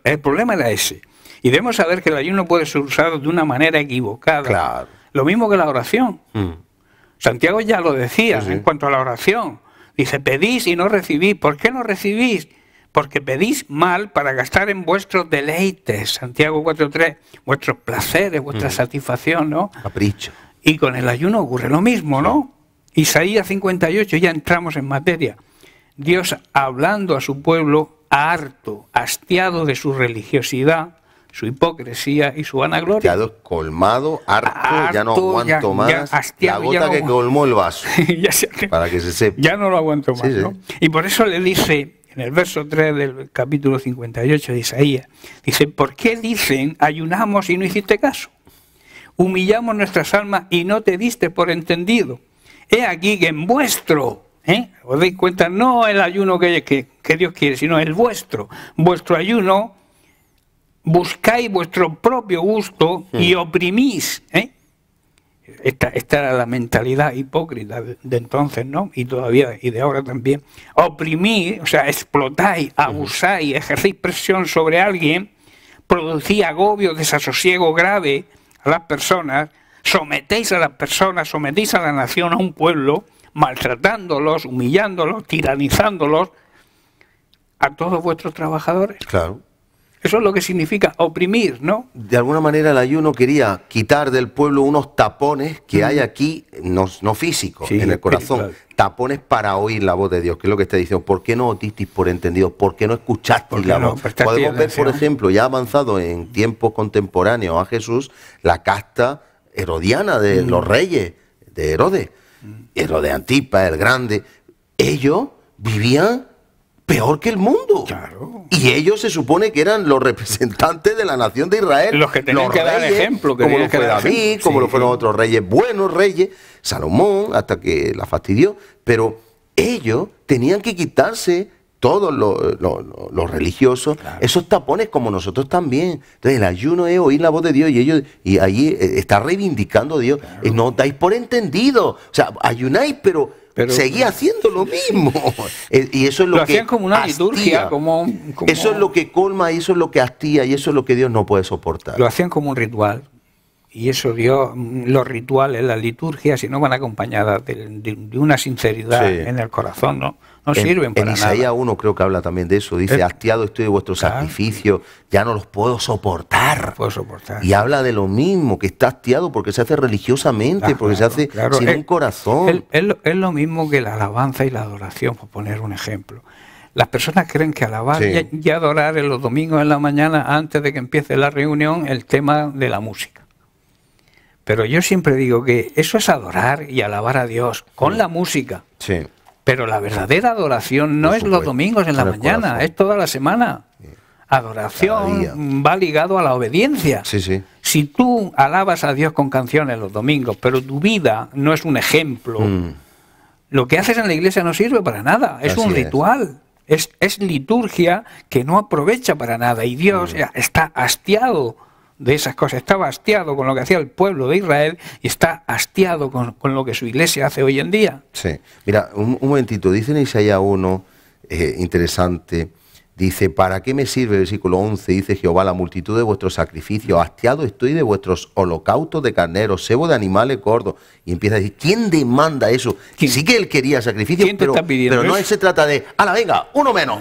S3: El problema era ese. Y debemos saber que el ayuno puede ser usado de una manera equivocada.
S1: Claro.
S3: Lo mismo que la oración. Santiago ya lo decía
S1: Sí, sí.
S3: en cuanto a la oración. Dice, pedís y no recibís. ¿Por qué no recibís? Porque pedís mal para gastar en vuestros deleites. Santiago 4.3, vuestros placeres, vuestra satisfacción, ¿no?
S1: Capricho.
S3: Y con el ayuno ocurre lo mismo, ¿no? Isaías 58, ya entramos en materia. Dios hablando a su pueblo harto, hastiado de su religiosidad, su hipocresía y su vanagloria.
S1: Quedado colmado, harto, ya no aguanto
S3: ya
S1: más.
S3: hastiado,
S1: la
S3: ya
S1: gota
S3: no
S1: que
S3: aguanto.
S1: colmó el vaso,
S3: Ya sé que-
S1: para que se sepa.
S3: ya no lo aguanto más,
S1: Sí, sí.
S3: ¿no? Y por eso le dice, en el verso 3 del capítulo 58 de Isaías, dice, ¿por qué dicen, ayunamos y no hiciste caso? Humillamos nuestras almas y no te diste por entendido. He aquí que en vuestro, os dais cuenta, no el ayuno que Dios quiere, sino el vuestro ayuno, buscáis vuestro propio gusto y oprimís, Esta era la mentalidad hipócrita de entonces, ¿no? Y todavía, y de ahora también. Oprimís, o sea, explotáis, abusáis, ejercéis presión sobre alguien, producís agobio, desasosiego grave a las personas, sometéis a las personas, sometéis a la nación, a un pueblo, maltratándolos, humillándolos, tiranizándolos, a todos vuestros trabajadores.
S1: Claro.
S3: Eso es lo que significa oprimir, ¿no?
S1: De alguna manera el ayuno quería quitar del pueblo unos tapones que hay aquí, no físicos,
S3: Sí,
S1: en el corazón.
S3: claro.
S1: Tapones para oír la voz de Dios, que es lo que está diciendo. ¿Por qué no os disteis por entendido? ¿Por qué no escuchasteis
S3: ¿Por qué
S1: la
S3: no
S1: voz?
S3: prestasteis
S1: Podemos ver, por
S3: atención?
S1: ejemplo, ya avanzado en tiempos contemporáneos a Jesús, la casta herodiana de los reyes, de Herodes. Herodes Antipas, el grande. Ellos vivían peor que el mundo.
S3: Claro.
S1: Y ellos se supone que eran los representantes de la nación de Israel.
S3: Los que tenían que dar ejemplo, que
S1: como
S3: tenían
S1: lo
S3: que
S1: fue
S3: dar
S1: David,
S3: ejemplo.
S1: como
S3: Sí.
S1: lo fueron otros reyes, buenos reyes, Salomón, hasta que la fastidió. Pero ellos tenían que quitarse, todos los religiosos, esos tapones como nosotros también. Entonces el ayuno es oír la voz de Dios y allí está reivindicando a Dios. No dais por entendido. O sea, ayunáis, pero seguí haciendo lo mismo. Y eso es lo que
S3: hacían como una
S1: hastía.
S3: liturgia, como
S1: Eso es lo que colma, y eso es lo que hastía, y eso es lo que Dios no puede soportar.
S3: lo hacían como un ritual. Y eso Dios, los rituales, las liturgias, si no van acompañadas de una sinceridad
S1: Sí.
S3: en el corazón, no sirven para
S1: en Isaías
S3: nada.
S1: 1 creo que habla también de eso. Dice, hastiado estoy de vuestros
S3: Claro.
S1: sacrificios, ya no los puedo soportar.
S3: No puedo soportar.
S1: Y habla de lo mismo, que está hastiado porque se hace religiosamente, porque se hace sin un corazón.
S3: Es lo mismo que la alabanza y la adoración, por poner un ejemplo. Las personas creen que alabar
S1: Sí.
S3: y adorar en los domingos en la mañana, antes de que empiece la reunión, el tema de la música. Pero yo siempre digo que eso es adorar y alabar a Dios con la música.
S1: Sí.
S3: Pero la verdadera adoración no
S1: Por
S3: es los
S1: supuesto,
S3: domingos en la
S1: con el
S3: mañana,
S1: corazón.
S3: es toda la semana.
S1: Cada
S3: Adoración
S1: día.
S3: va ligado a la obediencia.
S1: Sí, sí.
S3: Si tú alabas a Dios con canciones los domingos, pero tu vida no es un ejemplo, lo que haces en la iglesia no sirve para nada, es
S1: Así
S3: un
S1: es.
S3: ritual. Es liturgia que no aprovecha para nada. Y Dios está hastiado de esas cosas. Estaba hastiado con lo que hacía el pueblo de Israel y está hastiado con lo que su iglesia hace hoy en día.
S1: Sí. Mira, un momentito, dice en Isaías 1, interesante, dice, ¿para qué me sirve? Versículo 11, dice Jehová, la multitud de vuestros sacrificios, hastiado estoy de vuestros holocaustos de carneros, cebo de animales gordos. Y empieza a decir, ¿quién demanda eso?
S3: ¿Quién?
S1: Sí que él quería sacrificios,
S3: ¿Quién te está pidiendo
S1: pero no
S3: eso?
S1: se trata de, ¡hala, venga, uno menos!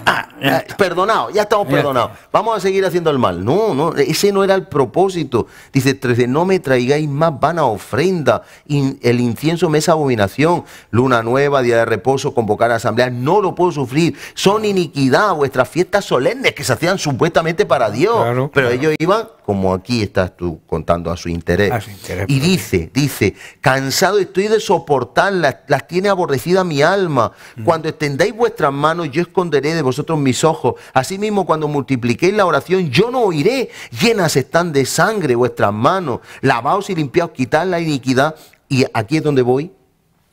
S1: Perdonado, ya estamos
S3: Ya
S1: perdonados. Vamos a seguir haciendo el mal. No, ese no era el propósito. Dice 13, no me traigáis más vana ofrenda, el incienso me es abominación, luna nueva, día de reposo, convocar a asamblea, no lo puedo sufrir. Son iniquidad vuestras fiestas solemnes que se hacían supuestamente para Dios.
S3: Claro,
S1: pero
S3: claro.
S1: ellos iban, como aquí estás tú contando, a su interés.
S3: A su interés,
S1: Y
S3: pues.
S1: dice, cansado estoy de soportarlas, las tiene aborrecida mi alma. Cuando extendáis vuestras manos, yo esconderé de vosotros mis ojos. Asimismo, cuando multipliquéis la oración, yo no oiré. Llenas están de sangre vuestras manos. Lavaos y limpiaos, quitad la iniquidad. Y aquí es donde voy.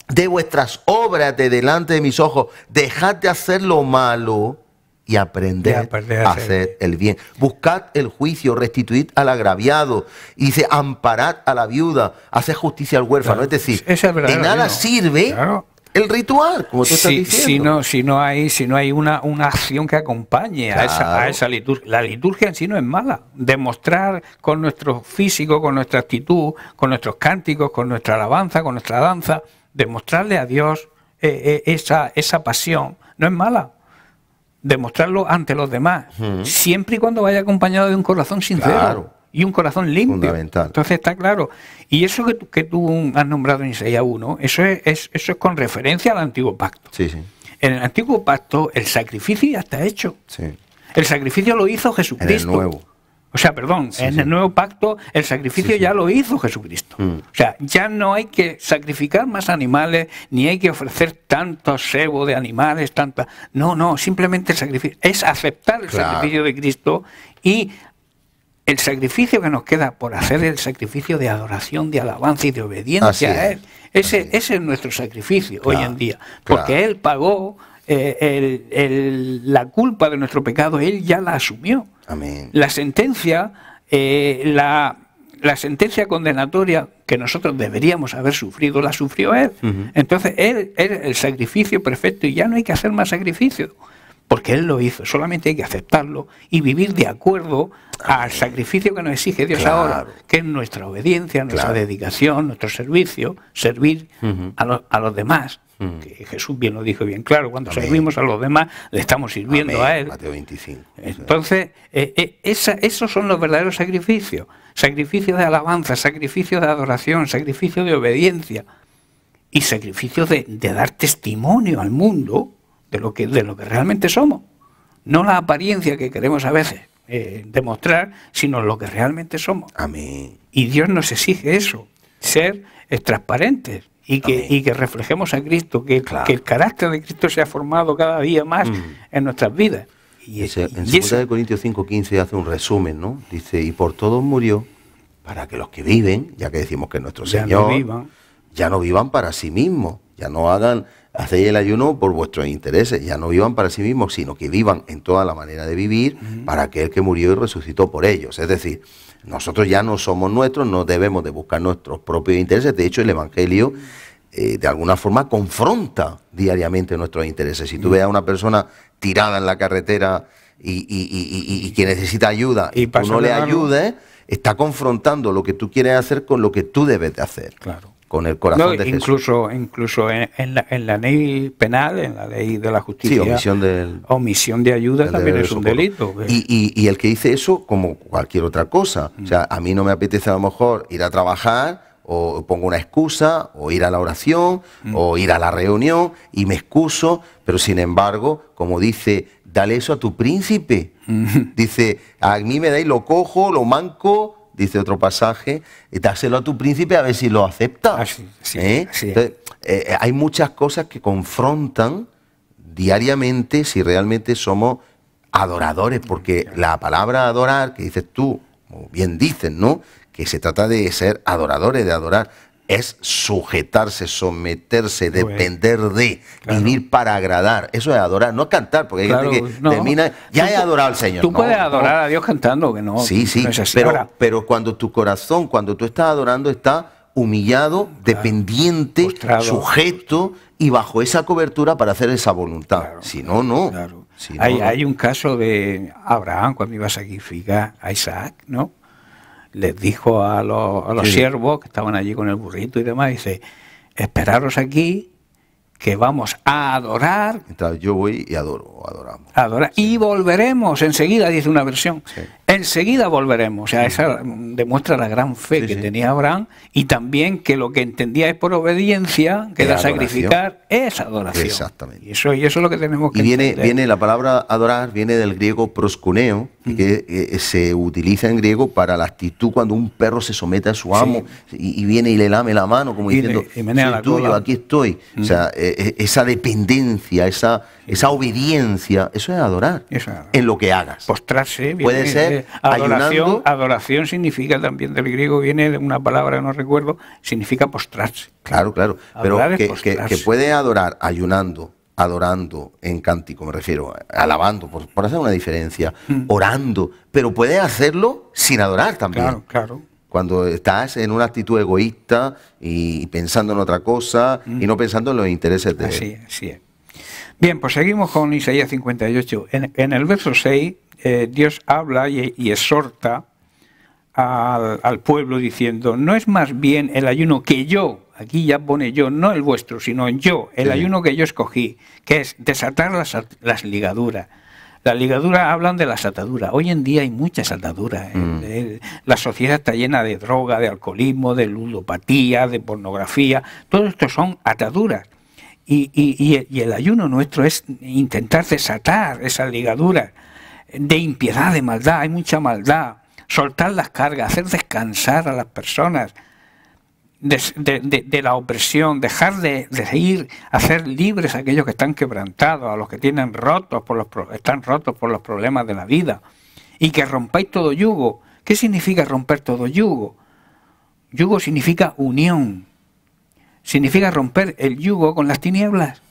S1: De vuestras obras de delante de mis ojos, dejad de hacer lo malo y aprender a hacer el bien. Buscad el juicio, restituid al agraviado. Y dice, amparad a la viuda, haced justicia al huérfano.
S3: Claro,
S1: Es decir,
S3: ese es el
S1: de
S3: verdadero
S1: nada
S3: ayuno.
S1: sirve
S3: Claro.
S1: el ritual, como tú estás diciendo.
S3: Si no hay una acción que acompañe a esa liturgia. La liturgia en sí no es mala. Demostrar con nuestro físico, con nuestra actitud, con nuestros cánticos, con nuestra alabanza, con nuestra danza, demostrarle a Dios esa pasión no es mala. Demostrarlo ante los demás, siempre y cuando vaya acompañado de un corazón sincero y un corazón limpio.
S1: Fundamental.
S3: Entonces está claro. Y eso que tú has nombrado en Isaías 1, eso es con referencia al Antiguo Pacto.
S1: Sí, sí.
S3: En el Antiguo Pacto el sacrificio ya está hecho.
S1: Sí.
S3: El sacrificio lo hizo Jesucristo.
S1: En el Nuevo.
S3: O sea, perdón, en el Nuevo Pacto el sacrificio ya lo hizo Jesucristo. O sea, ya no hay que sacrificar más animales, ni hay que ofrecer tanto cebo de animales, No, simplemente el sacrificio. Es aceptar el sacrificio de Cristo, y el sacrificio que nos queda por hacer es el sacrificio de adoración, de alabanza y de obediencia a Él. Ese es nuestro sacrificio hoy en día. Porque Él pagó la culpa de nuestro pecado, Él ya la asumió.
S1: Amén.
S3: La sentencia, la sentencia condenatoria que nosotros deberíamos haber sufrido, la sufrió Él. Entonces, Él es el sacrificio perfecto y ya no hay que hacer más sacrificios, porque Él lo hizo. Solamente hay que aceptarlo y vivir de acuerdo al sacrificio que nos exige Dios ahora, que es nuestra obediencia, nuestra dedicación, nuestro servicio, servir a los demás. Que Jesús bien lo dijo bien claro, cuando servimos a los demás le estamos sirviendo a Él.
S1: Mateo 25.
S3: Entonces, esos son los verdaderos sacrificios. Sacrificios de alabanza, sacrificios de adoración, sacrificios de obediencia y sacrificios de dar testimonio al mundo de lo que realmente somos. No la apariencia que queremos a veces demostrar, sino lo que realmente somos.
S1: Amén.
S3: Y Dios nos exige eso, ser transparentes. Y que reflejemos a Cristo, que el carácter de Cristo sea formado cada día más en nuestras vidas.
S1: En 2 Corintios 5:15 hace un resumen, ¿no? Dice, y por todos murió, para que los que viven, ya que decimos que nuestro Señor, ya no vivan para sí mismos, ya no hacéis el ayuno por vuestros intereses, ya no vivan para sí mismos, sino que vivan en toda la manera de vivir para aquel que murió y resucitó por ellos. Es decir, nosotros ya no somos nuestros, no debemos de buscar nuestros propios intereses. De hecho, el Evangelio de alguna forma confronta diariamente nuestros intereses. Si tú ves a una persona tirada en la carretera y que necesita ayuda y tú no le ayudes, está confrontando lo que tú quieres hacer con lo que tú debes de hacer.
S3: Claro.
S1: Con el corazón de Jesús.
S3: Incluso en la ley penal, en la ley de la justicia, omisión de ayuda también es un delito.
S1: Y el que dice eso, como cualquier otra cosa, o sea, a mí no me apetece a lo mejor ir a trabajar, o pongo una excusa, o ir a la oración, o ir a la reunión, y me excuso, pero sin embargo, como dice, dale eso a tu príncipe. Dice, a mí me dais lo cojo, lo manco, dice otro pasaje, dáselo a tu príncipe a ver si lo acepta. Entonces, hay muchas cosas que confrontan diariamente si realmente somos adoradores, porque la palabra adorar, que dices tú, como bien dices, ¿no?, que se trata de ser adoradores, de adorar, es sujetarse, someterse, depender de, vivir para agradar. Eso es adorar, no es cantar, porque hay gente que termina, ya he adorado al Señor.
S3: Tú puedes adorar a Dios cantando, que no.
S1: Sí,
S3: no es así.
S1: Pero cuando tu corazón, cuando tú estás adorando, está humillado, dependiente, postrado, sujeto y bajo esa cobertura para hacer esa voluntad. Si no, no. Si no,
S3: hay un caso de Abraham cuando iba a sacrificar a Isaac, ¿no? Les dijo a los siervos que estaban allí con el burrito y demás, dice, esperaros aquí, que vamos a adorar.
S1: Entonces yo voy y adoramos.
S3: Y volveremos enseguida, dice una versión. Enseguida volveremos. O sea, esa demuestra la gran fe que tenía Abraham, y también que lo que entendía es por obediencia, que era sacrificar, es adoración.
S1: Exactamente.
S3: Y eso es lo que tenemos que entender.
S1: Viene la palabra adorar, viene del griego proskuneo, que se utiliza en griego para la actitud cuando un perro se somete a su amo y viene y le lame la mano como diciendo, soy tuyo, aquí estoy. O sea, esa dependencia, esa obediencia, eso es adorar, en lo que hagas.
S3: Postrarse.
S1: Puede ser ayunando.
S3: Adoración significa también del griego, viene de una palabra que no recuerdo, significa postrarse.
S1: Claro, pero que puede adorar ayunando, adorando, en cántico me refiero, alabando, por hacer una diferencia, orando, pero puede hacerlo sin adorar también.
S3: Claro.
S1: cuando estás en una actitud egoísta y pensando en otra cosa y no pensando en los intereses de él.
S3: Así es. Bien, pues seguimos con Isaías 58. En el verso 6, Dios habla y exhorta al pueblo diciendo: no es más bien el ayuno que yo, aquí ya pone yo, no el vuestro, sino yo, el ayuno que yo escogí, que es desatar las ligaduras. Las ligaduras hablan de las ataduras. Hoy en día hay muchas ataduras. La sociedad está llena de droga, de alcoholismo, de ludopatía, de pornografía. Todo esto son ataduras. Y el ayuno nuestro es intentar desatar esas ligaduras de impiedad, de maldad. Hay mucha maldad. Soltar las cargas, hacer descansar a las personas de la opresión, dejar de ir a hacer libres a aquellos que están quebrantados, a los que tienen están rotos por los problemas de la vida, y que rompáis todo yugo. ¿Qué significa romper todo yugo? Yugo significa unión, significa romper el yugo con las tinieblas.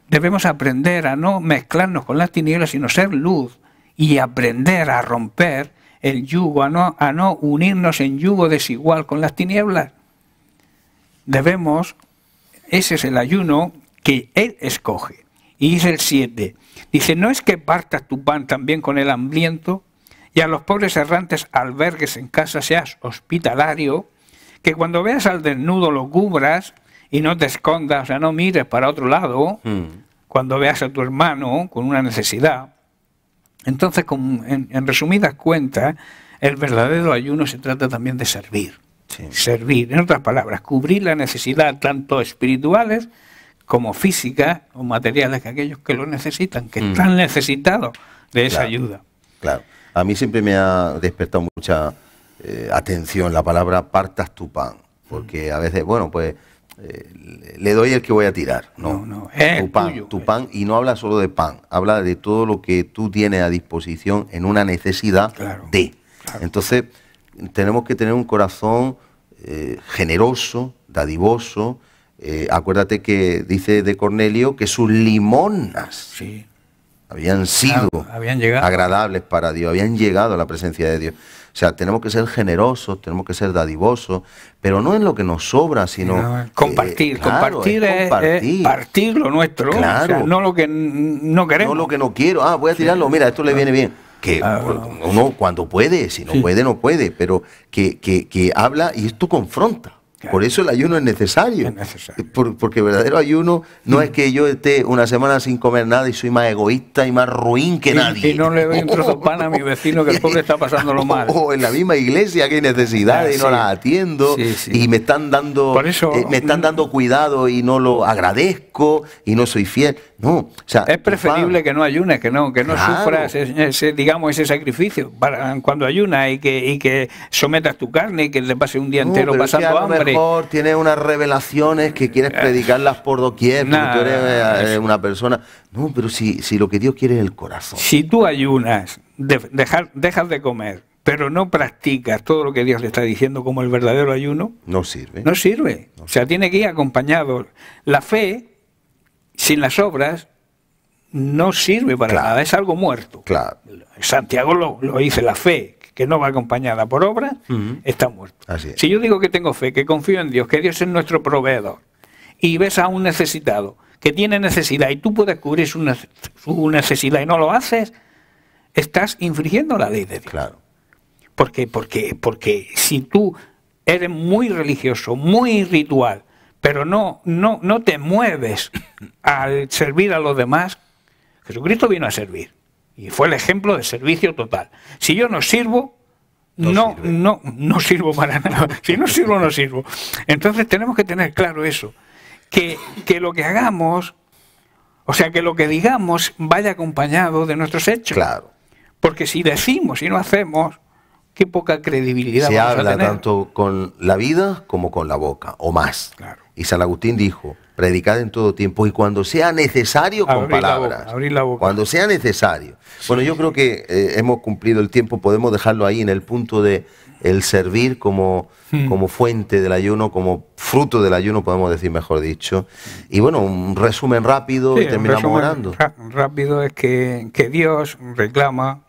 S3: Debemos aprender a no mezclarnos con las tinieblas, sino ser luz, y aprender a romper el yugo, a no unirnos en yugo desigual con las tinieblas. Ese es el ayuno que Él escoge. Y dice el 7, dice: no es que partas tu pan también con el hambriento, y a los pobres errantes albergues en casa, seas hospitalario, que cuando veas al desnudo lo cubras y no te escondas, o sea, no mires para otro lado, cuando veas a tu hermano con una necesidad. Entonces, en resumidas cuentas, el verdadero ayuno se trata también de servir. Sí. Servir, en otras palabras, cubrir la necesidad tanto espirituales como físicas o materiales de aquellos que lo necesitan, que están necesitados de esa ayuda.
S1: Claro, a mí siempre me ha despertado mucha atención la palabra partas tu pan, porque a veces, bueno, pues le doy el que voy a tirar. No, tu pan, tuyo, tu pan, y no habla solo de pan, habla de todo lo que tú tienes a disposición en una necesidad de. Claro. Entonces, tenemos que tener un corazón generoso, dadivoso. Acuérdate que dice de Cornelio que sus limosnas habían sido agradables para Dios, habían llegado a la presencia de Dios. O sea, tenemos que ser generosos, tenemos que ser dadivosos, pero no en lo que nos sobra, sino
S3: compartir. Compartir es partir lo nuestro,
S1: claro.
S3: O sea, no lo que no queremos.
S1: No lo que no quiero. Voy a tirarlo, mira, esto le viene bien. Que uno cuando puede, si no puede, no puede, pero que habla y esto confronta. Claro. Por eso el ayuno es necesario. Es necesario. Porque el verdadero ayuno no es que yo esté una semana sin comer nada y soy más egoísta y más ruin que nadie.
S3: Y no le doy un trozo de pan a mi vecino que el pobre está pasando mal.
S1: O en la misma iglesia que hay necesidades y no las atiendo y me están dando cuidado y no lo agradezco y no soy fiel. No, o sea,
S3: es preferible que no ayunes, que no sufras ese sacrificio cuando ayunas y que sometas tu carne y que te pase un día entero pasando hambre.
S1: Mejor tienes unas revelaciones que quieres predicarlas por doquier, porque tú eres una persona. No, pero si lo que Dios quiere es el corazón.
S3: Si tú ayunas, dejas de comer, pero no practicas todo lo que Dios le está diciendo como el verdadero ayuno,
S1: no sirve.
S3: No sirve. O sea, tiene que ir acompañado. La fe, sin las obras, no sirve para nada, es algo muerto.
S1: Claro.
S3: Santiago lo dice, la fe que no va acompañada por obras, está muerta.
S1: Así es.
S3: Si yo digo que tengo fe, que confío en Dios, que Dios es nuestro proveedor, y ves a un necesitado que tiene necesidad y tú puedes cubrir su necesidad y no lo haces, estás infringiendo la ley de Dios.
S1: Claro.
S3: Porque si tú eres muy religioso, muy ritual, pero no te mueves al servir a los demás, Jesucristo vino a servir. Y fue el ejemplo de servicio total. Si yo no sirvo, no sirvo para nada. Si no sirvo, no sirvo. Entonces tenemos que tener claro eso. Que lo que hagamos, o sea, que lo que digamos vaya acompañado de nuestros hechos.
S1: Claro.
S3: Porque si decimos y no hacemos, qué poca credibilidad vamos a tener.
S1: Se habla tanto con la vida como con la boca, o más.
S3: Claro.
S1: Y San Agustín dijo: predicad en todo tiempo y cuando sea necesario con palabras.
S3: Abrir la boca.
S1: Cuando sea necesario. Sí. Bueno, yo creo que hemos cumplido el tiempo, podemos dejarlo ahí en el punto de el servir como fuente del ayuno, como fruto del ayuno, podemos decir, mejor dicho. Y bueno, un resumen rápido y terminamos orando.
S3: Rápido es que Dios reclama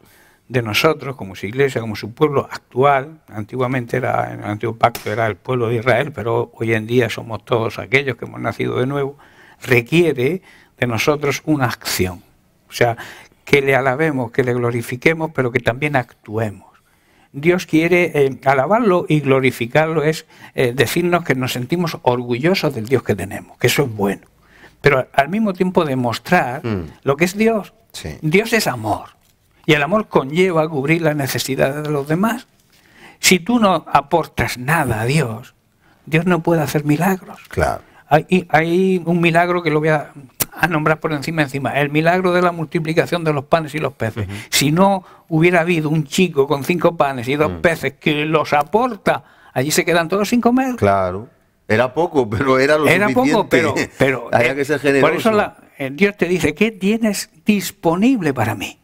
S3: de nosotros, como su iglesia, como su pueblo actual. Antiguamente era, en el antiguo pacto era el pueblo de Israel, pero hoy en día somos todos aquellos que hemos nacido de nuevo. Requiere de nosotros una acción. O sea, que le alabemos, que le glorifiquemos, pero que también actuemos. Dios quiere alabarlo y glorificarlo, es decirnos que nos sentimos orgullosos del Dios que tenemos, que eso es bueno. Pero al mismo tiempo demostrar lo que es Dios.
S1: Sí.
S3: Dios es amor. Y el amor conlleva cubrir las necesidades de los demás. Si tú no aportas nada a Dios, Dios no puede hacer milagros.
S1: Claro.
S3: Hay un milagro que lo voy a nombrar por encima. El milagro de la multiplicación de los panes y los peces. Si no hubiera habido un chico con 5 panes y 2 peces que los aporta, allí se quedan todos sin comer.
S1: Claro. Era poco, pero era lo suficiente.
S3: Era poco, pero
S1: había que ser generoso.
S3: Por eso Dios te dice, ¿qué tienes disponible para mí?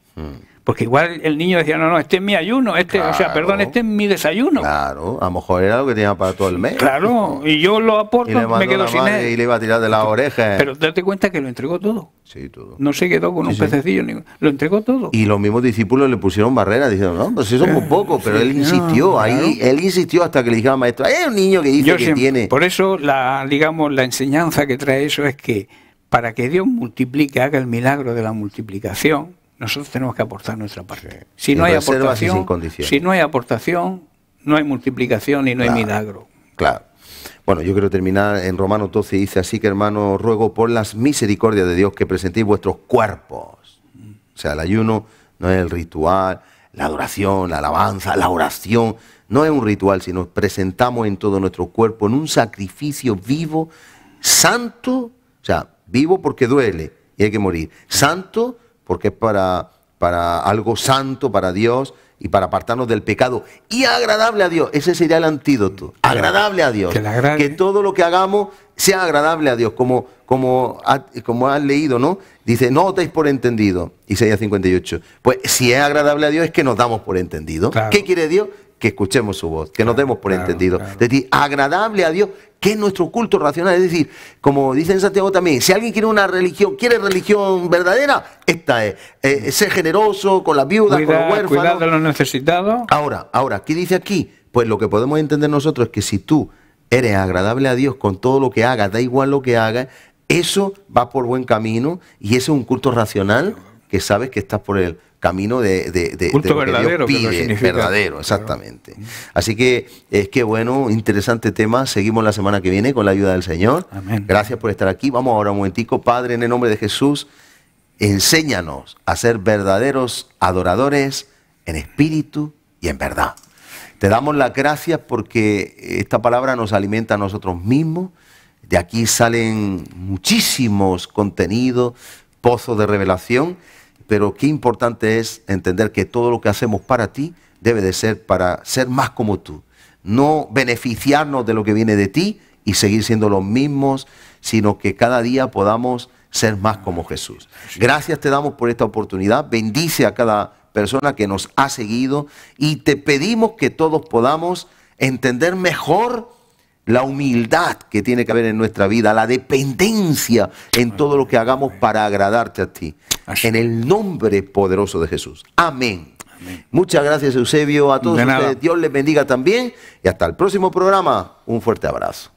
S3: Porque igual el niño decía, no, este es mi ayuno,
S1: Claro.
S3: o sea, perdón, este es mi desayuno.
S1: Claro, a lo mejor era lo que tenía para todo el mes.
S3: Claro, y yo lo aporto,
S1: Y le
S3: me quedo
S1: la
S3: sin
S1: madre
S3: él.
S1: y le iba a tirar de las orejas.
S3: Pero date cuenta que lo entregó todo.
S1: Sí, todo.
S3: No se quedó con un pececillo, lo entregó todo.
S1: Y los mismos discípulos le pusieron barreras, diciendo, no, pues eso es muy poco, pero él insistió,
S3: claro.
S1: él insistió hasta que le dijeron al maestro, hay un niño que dice
S3: Yo
S1: que
S3: siempre-
S1: tiene...
S3: Por eso, la enseñanza que trae eso es que para que Dios multiplique, haga el milagro de la multiplicación, nosotros tenemos que aportar nuestra parte. Si
S1: Sin
S3: no hay
S1: reservas y
S3: aportación,
S1: sin condiciones.
S3: si no hay aportación, no hay multiplicación y no hay milagro.
S1: Claro. Bueno, yo quiero terminar en Romanos 12, dice, así que hermanos, ruego por las misericordias de Dios que presentéis vuestros cuerpos. O sea, el ayuno no es el ritual, la adoración, la alabanza, la oración, no es un ritual, sino presentamos en todo nuestro cuerpo en un sacrificio vivo, santo, o sea, vivo porque duele y hay que morir, santo porque es para algo santo, para Dios y para apartarnos del pecado y agradable a Dios. Ese sería el antídoto, agradable a Dios. Que todo lo que hagamos sea agradable a Dios, como has leído, ¿no? Dice, no os deis por entendido, Isaías 58. Pues si es agradable a Dios es que nos damos por entendido.
S3: Claro.
S1: ¿Qué quiere Dios? Que escuchemos su voz, que nos demos por entendido.
S3: Claro.
S1: Es decir, agradable a Dios, que es nuestro culto racional. Es decir, como dice en Santiago también, si alguien quiere una religión, quiere religión verdadera, esta es. Ser generoso con las viudas, con los huérfanos.
S3: Cuidar de los necesitados.
S1: Ahora, ¿qué dice aquí? Pues lo que podemos entender nosotros es que si tú eres agradable a Dios con todo lo que hagas, da igual lo que hagas, eso va por buen camino y ese es un culto racional que sabes que estás por el camino de
S3: culto
S1: lo que
S3: verdadero,
S1: Dios
S3: que lo
S1: pide,
S3: significa.
S1: verdadero, exactamente. Así que es que bueno, interesante tema. Seguimos la semana que viene con la ayuda del Señor.
S3: Amén.
S1: Gracias por estar aquí. Vamos ahora un momentico. Padre, en el nombre de Jesús, enséñanos a ser verdaderos adoradores en espíritu y en verdad. Te damos las gracias porque esta palabra nos alimenta a nosotros mismos. De aquí salen muchísimos contenidos, pozos de revelación, pero qué importante es entender que todo lo que hacemos para ti debe de ser para ser más como tú. No beneficiarnos de lo que viene de ti y seguir siendo los mismos, sino que cada día podamos ser más como Jesús. Gracias te damos por esta oportunidad. Bendice a cada persona que nos ha seguido y te pedimos que todos podamos entender mejor la humildad que tiene que haber en nuestra vida, la dependencia en todo lo que hagamos para agradarte a ti. En el nombre poderoso de Jesús. Amén. Amén. Muchas gracias, Eusebio. A todos ustedes, Dios les bendiga también. Y hasta el próximo programa. Un fuerte abrazo.